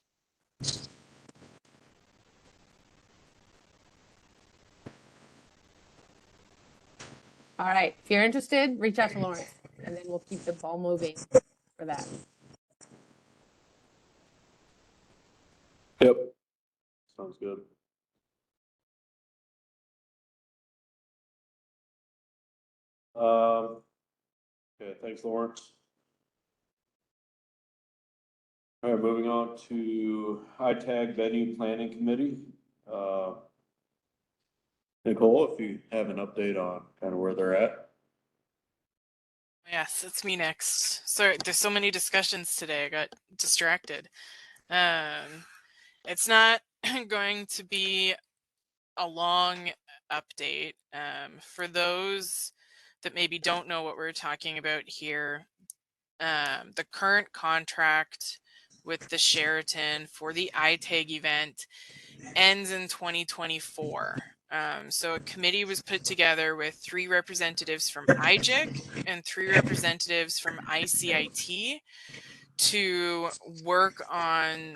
All right, if you're interested, reach out to Lawrence, and then we'll keep the ball moving for that. Yep. Sounds good. Okay, thanks, Lawrence. All right, moving on to ITAG Venue Planning Committee. Nicole, if you have an update on kind of where they're at. Yes, it's me next. Sorry, there's so many discussions today. I got distracted. It's not going to be a long update. For those that maybe don't know what we're talking about here, the current contract with the Sheraton for the ITAG event ends in 2024. So a committee was put together with 3 representatives from IGIC and 3 representatives from ICIT to work on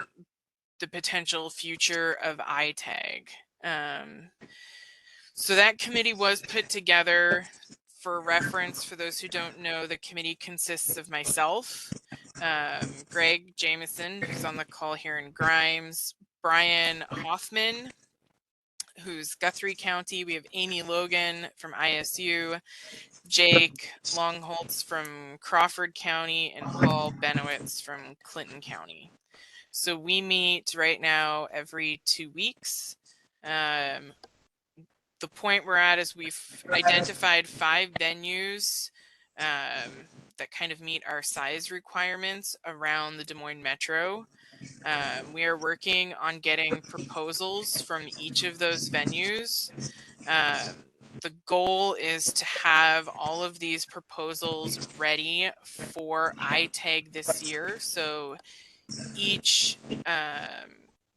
the potential future of ITAG. So that committee was put together. For reference, for those who don't know, the committee consists of myself, Greg Jameson, who's on the call here in Grimes, Brian Hoffman, who's Guthrie County. We have Amy Logan from ISU, Jake Longholtz from Crawford County, and Paul Benowitz from Clinton County. So we meet right now every 2 weeks. The point we're at is we've identified 5 venues that kind of meet our size requirements around the Des Moines Metro. We are working on getting proposals from each of those venues. The goal is to have all of these proposals ready for ITAG this year. So each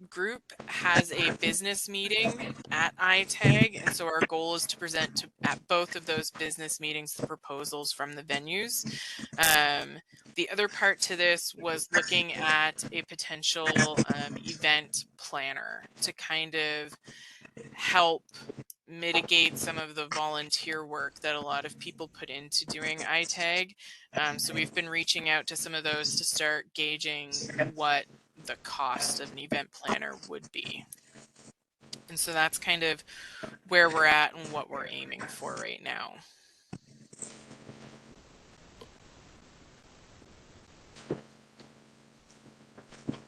group has a business meeting at ITAG, and so our goal is to present at both of those business meetings the proposals from the venues. The other part to this was looking at a potential event planner to kind of help mitigate some of the volunteer work that a lot of people put into doing ITAG. So we've been reaching out to some of those to start gauging what the cost of an event planner would be. And so that's kind of where we're at and what we're aiming for right now.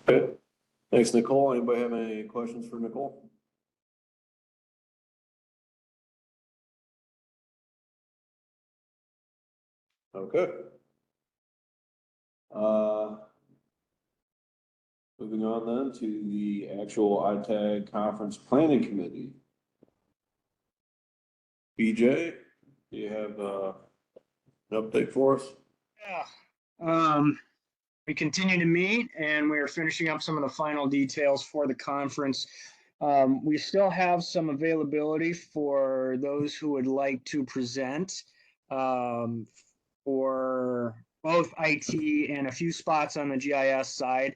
Okay. Thanks, Nicole. Anybody have any questions for Nicole? Okay. Moving on then to the actual ITAG Conference Planning Committee. BJ, do you have an update for us? Yeah. We continue to meet and we are finishing up some of the final details for the conference. We still have some availability for those who would like to present for both IT and a few spots on the GIS side,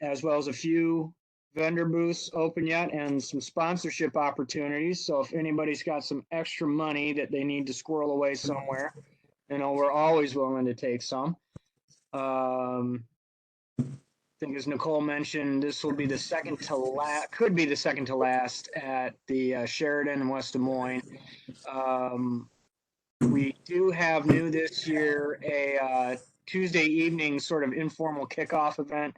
as well as a few vendor booths open yet and some sponsorship opportunities. So if anybody's got some extra money that they need to squirrel away somewhere, we're always willing to take some. I think as Nicole mentioned, this will be the second to last, could be the second to last at the Sheridan in West Des Moines. We do have new this year a Tuesday evening sort of informal kickoff event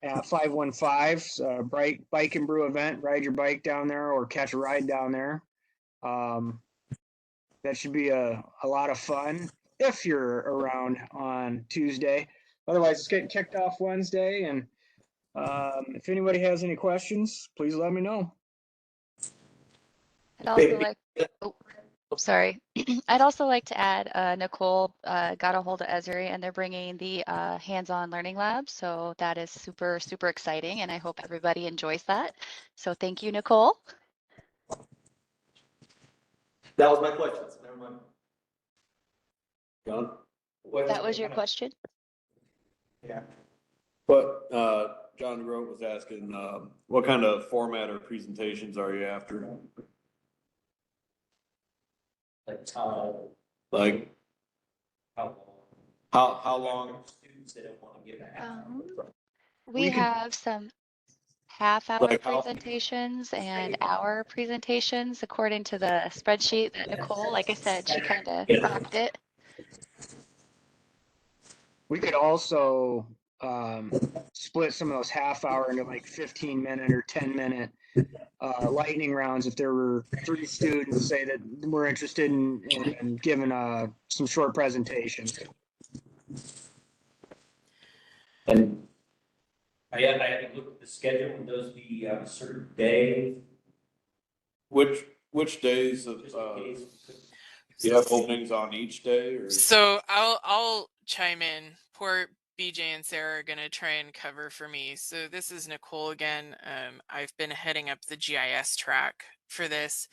at 515, bike and brew event. Ride your bike down there or catch a ride down there. That should be a lot of fun if you're around on Tuesday. Otherwise, it's getting kicked off Wednesday. And if anybody has any questions, please let me know. I'd also like, oh, sorry. I'd also like to add, Nicole got a hold of Esri and they're bringing the hands-on learning lab. So that is super, super exciting. And I hope everybody enjoys that. So thank you, Nicole. That was my question, so never mind. John? That was your question? Yeah. But, John Grote was asking, what kind of format or presentations are you after? Like how how long? Students that don't want to give a We have some half-hour Like how- presentations and hour presentations according to the spreadsheet that Nicole, like I said, she kind of rocked it. We could also split some of those half hour into like 15-minute or 10-minute lightning rounds if there were 3 students, say, that were interested in giving some short presentations. And I haven't looked at the schedule. Would those be on a certain day? Which days of, do you have openings on each day or? So I'll chime in. Poor BJ and Sarah are gonna try and cover for me. So this is Nicole again. I've been heading up the GIS track for this.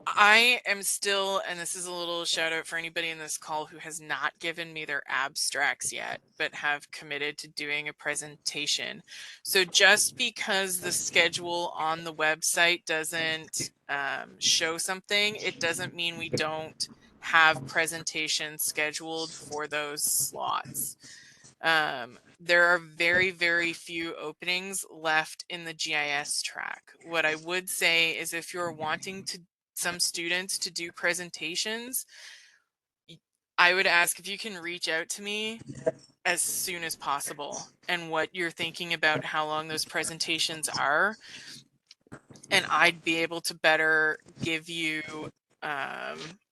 I am still, and this is a little shout out for anybody in this call who has not given me their abstracts yet, but have committed to doing a presentation. So just because the schedule on the website doesn't show something, it doesn't mean we don't have presentations scheduled for those slots. There are very, very few openings left in the GIS track. What I would say is if you're wanting some students to do presentations, I would ask if you can reach out to me as soon as possible and what you're thinking about how long those presentations are. And I'd be able to better give you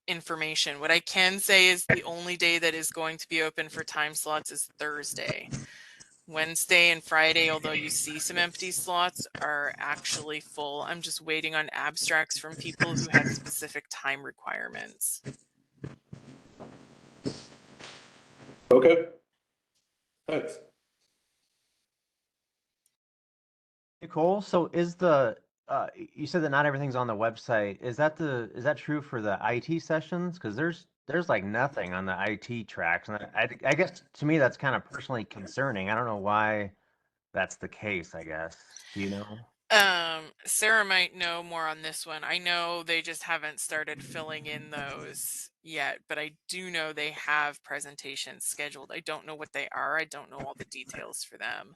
information. What I can say is the only day that is going to be open for time slots is Thursday. Wednesday and Friday, although you see some empty slots, are actually full. I'm just waiting on abstracts from people who had specific time requirements. Okay. Thanks. Nicole, so is you said that not everything's on the website. Is that true for the IT sessions? Because there's like nothing on the IT tracks, and I guess to me that's kind of personally concerning. I don't know why that's the case, I guess. Do you know? Sarah might know more on this one. I know they just haven't started filling in those yet, but I do know they have presentations scheduled. I don't know what they are. I don't know all the details for them.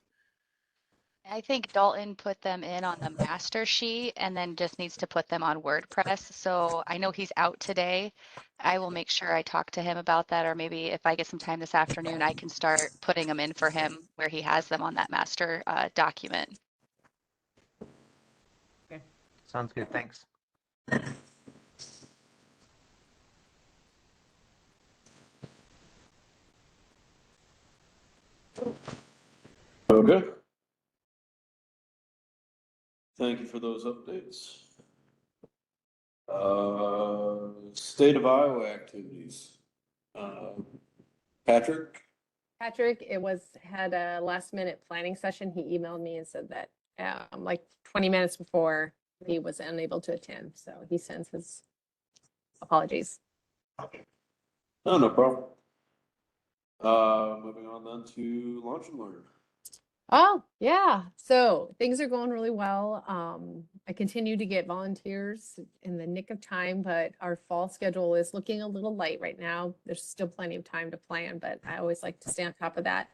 I think Dalton put them in on the master sheet and then just needs to put them on WordPress. So I know he's out today. I will make sure I talk to him about that, or maybe if I get some time this afternoon, I can start putting them in for him where he has them on that master document. Okay, sounds good. Thanks. Okay. Thank you for those updates. State of Iowa activities. Patrick? Patrick, had a last minute planning session. He emailed me and said that like 20 minutes before he was unable to attend. So he sends his apologies. Oh, no problem. Moving on then to Launch and Learn. Oh, yeah. So things are going really well. I continue to get volunteers in the nick of time, but our fall schedule is looking a little light right now. There's still plenty of time to plan, but I always like to stay on top of that.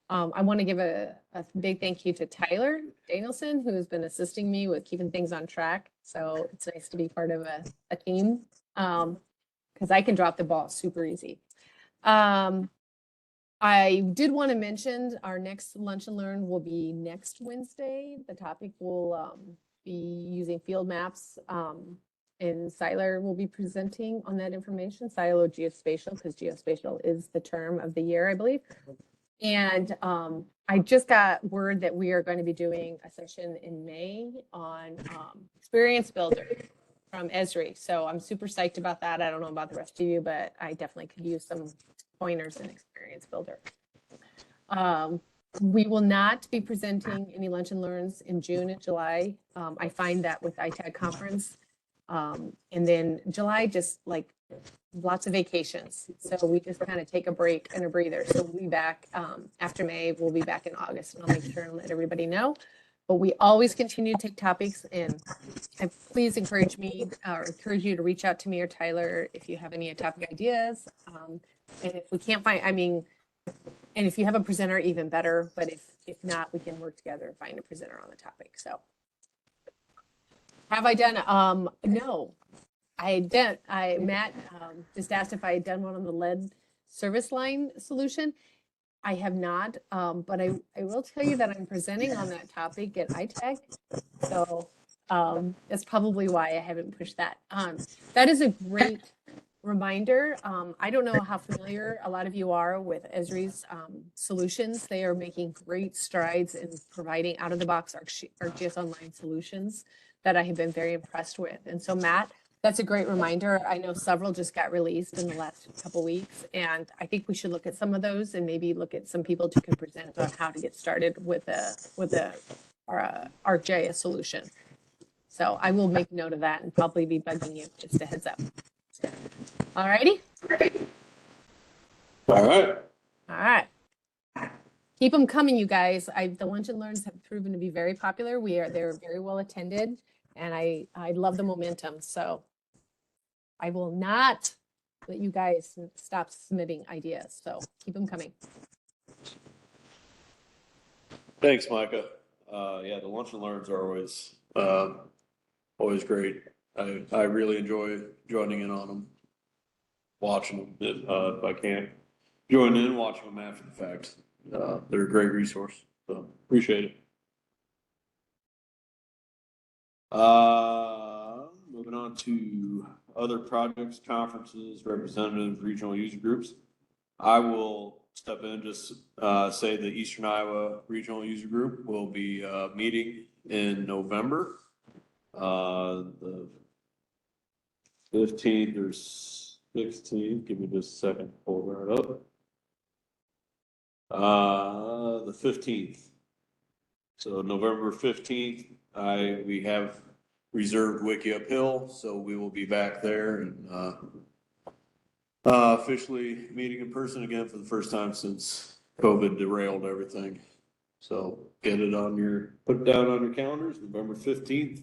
I want to give a big thank you to Tyler Danielson, who has been assisting me with keeping things on track. So it's nice to be part of a team, because I can drop the ball super easy. I did want to mention our next Lunch and Learn will be next Wednesday. The topic will be using field maps. And Siler will be presenting on that information, Silo Geospatial, because geospatial is the term of the year, I believe. And I just got word that we are going to be doing a session in May on Experience Builder from Esri. So I'm super psyched about that. I don't know about the rest of you, but I definitely could use some pointers in Experience Builder. We will not be presenting any Lunch and Learns in June and July. I find that with ITAG conference. And then July, just like lots of vacations. So we just kind of take a break and a breather. So we'll be back after May. We'll be back in August, and I'll make sure and let everybody know. But we always continue to take topics, and please encourage me or encourage you to reach out to me or Tyler if you have any topic ideas. And if we can't find, I mean, and if you have a presenter, even better. But if not, we can work together and find a presenter on the topic. So have I done? No. Matt just asked if I had done one on the lead service line solution. I have not, but I will tell you that I'm presenting on that topic at ITAG. So that's probably why I haven't pushed that. That is a great reminder. I don't know how familiar a lot of you are with Esri's solutions. They are making great strides in providing out-of-the-box ArcGIS Online solutions that I have been very impressed with. And so, Matt, that's a great reminder. I know several just got released in the last couple weeks, and I think we should look at some of those and maybe look at some people who can present on how to get started with a ArcGIS solution. So I will make note of that and probably be bugging you, just a heads up. All righty. All right. All right. Keep them coming, you guys. The Lunch and Learns have proven to be very popular. They're very well attended, and I love the momentum. So I will not let you guys stop submitting ideas. So keep them coming. Thanks, Micah. Yeah, the Lunch and Learns are always great. I really enjoy joining in on them, watching them. If I can't join in, watching them after the fact. They're a great resource, so appreciate it. Moving on to other projects, conferences, representatives, regional user groups. I will step in and just say the Eastern Iowa Regional User Group will be meeting in November. The 15th or 16th, give me just a second, pull that up. The 15th. So November 15th, we have reserved Wiki Uphill, so we will be back there and officially meeting in person again for the first time since COVID derailed everything. So put it down on your calendars, November 15th,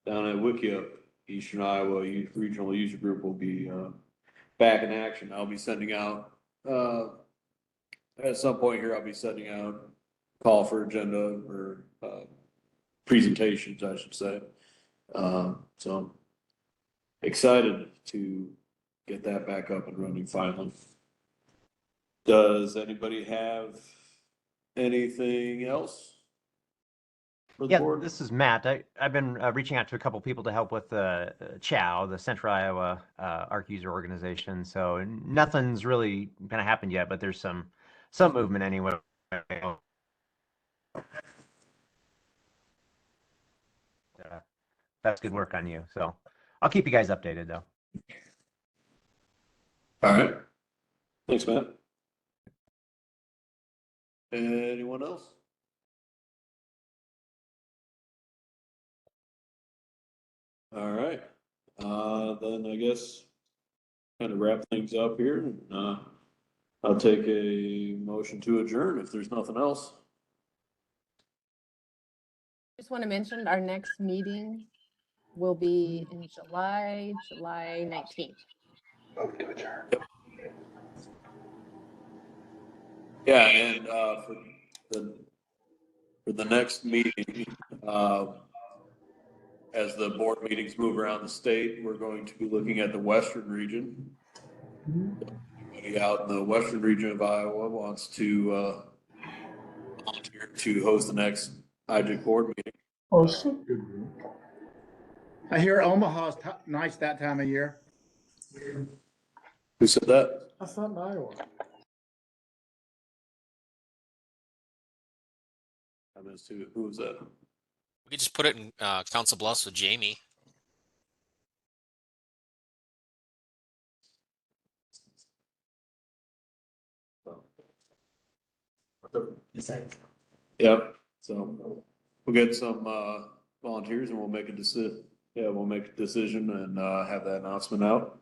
down at WikiUp, Eastern Iowa Regional User Group will be back in action. I'll be sending out, at some point here, I'll be sending out call for agenda or presentations, I should say. So I'm excited to get that back up and running finally. Does anybody have anything else for the board? This is Matt. I've been reaching out to a couple people to help with the CHOW, the Central Iowa ARC User Organization. So nothing's really kind of happened yet, but there's some movement anyway. That's good work on you. So I'll keep you guys updated though. All right. Thanks, Matt. Anyone else? All right. Then I guess kind of wrap things up here. I'll take a motion to adjourn if there's nothing else. Just want to mention our next meeting will be in July 19th. Yeah, and for the next meeting, as the board meetings move around the state, we're going to be looking at the western region. Anybody out in the western region of Iowa wants to volunteer to host the next IGIC board meeting. I hear Omaha's nice that time of year. Who said that? That's not in Iowa. I missed who was that? We could just put it in Council Bluffs with Jamie. Yep, so we'll get some volunteers and we'll make a decision. Yeah, we'll make a decision and have that announcement out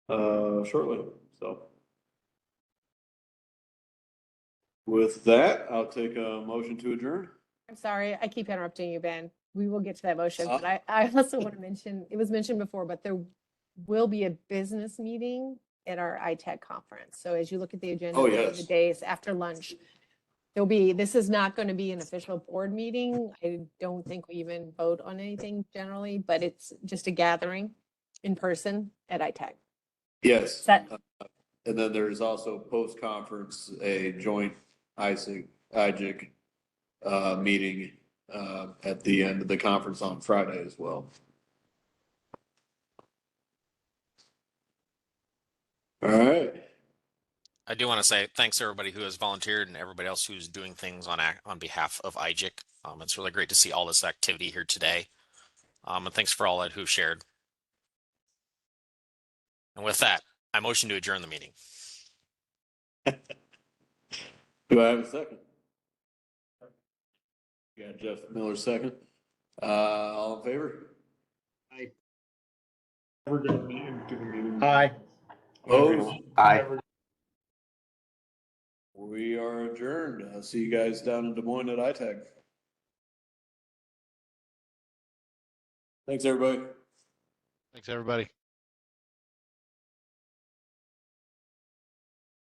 shortly, so. With that, I'll take a motion to adjourn. I'm sorry, I keep interrupting you, Ben. We will get to that motion, but I also want to mention, it was mentioned before, but there will be a business meeting at our ITech conference. So as you look at the agenda, Oh, for yes. the days after lunch, there'll be, this is not going to be an official board meeting. I don't think we even vote on anything generally, but it's just a gathering in person at ITech. Yes. That, And then there's also post-conference, a joint IGIC meeting at the end of the conference on Friday as well. All right. I do want to say thanks to everybody who has volunteered and everybody else who's doing things on behalf of IGIC. It's really great to see all this activity here today. And thanks for all that who shared. And with that, I motion to adjourn the meeting. Do I have a second? Got Jeff Miller second. All in favor? Aye. We're gonna be into the meeting. Aye. Opposed? Aye. We are adjourned. I'll see you guys down in Des Moines at ITech. Thanks, everybody. Thanks, everybody.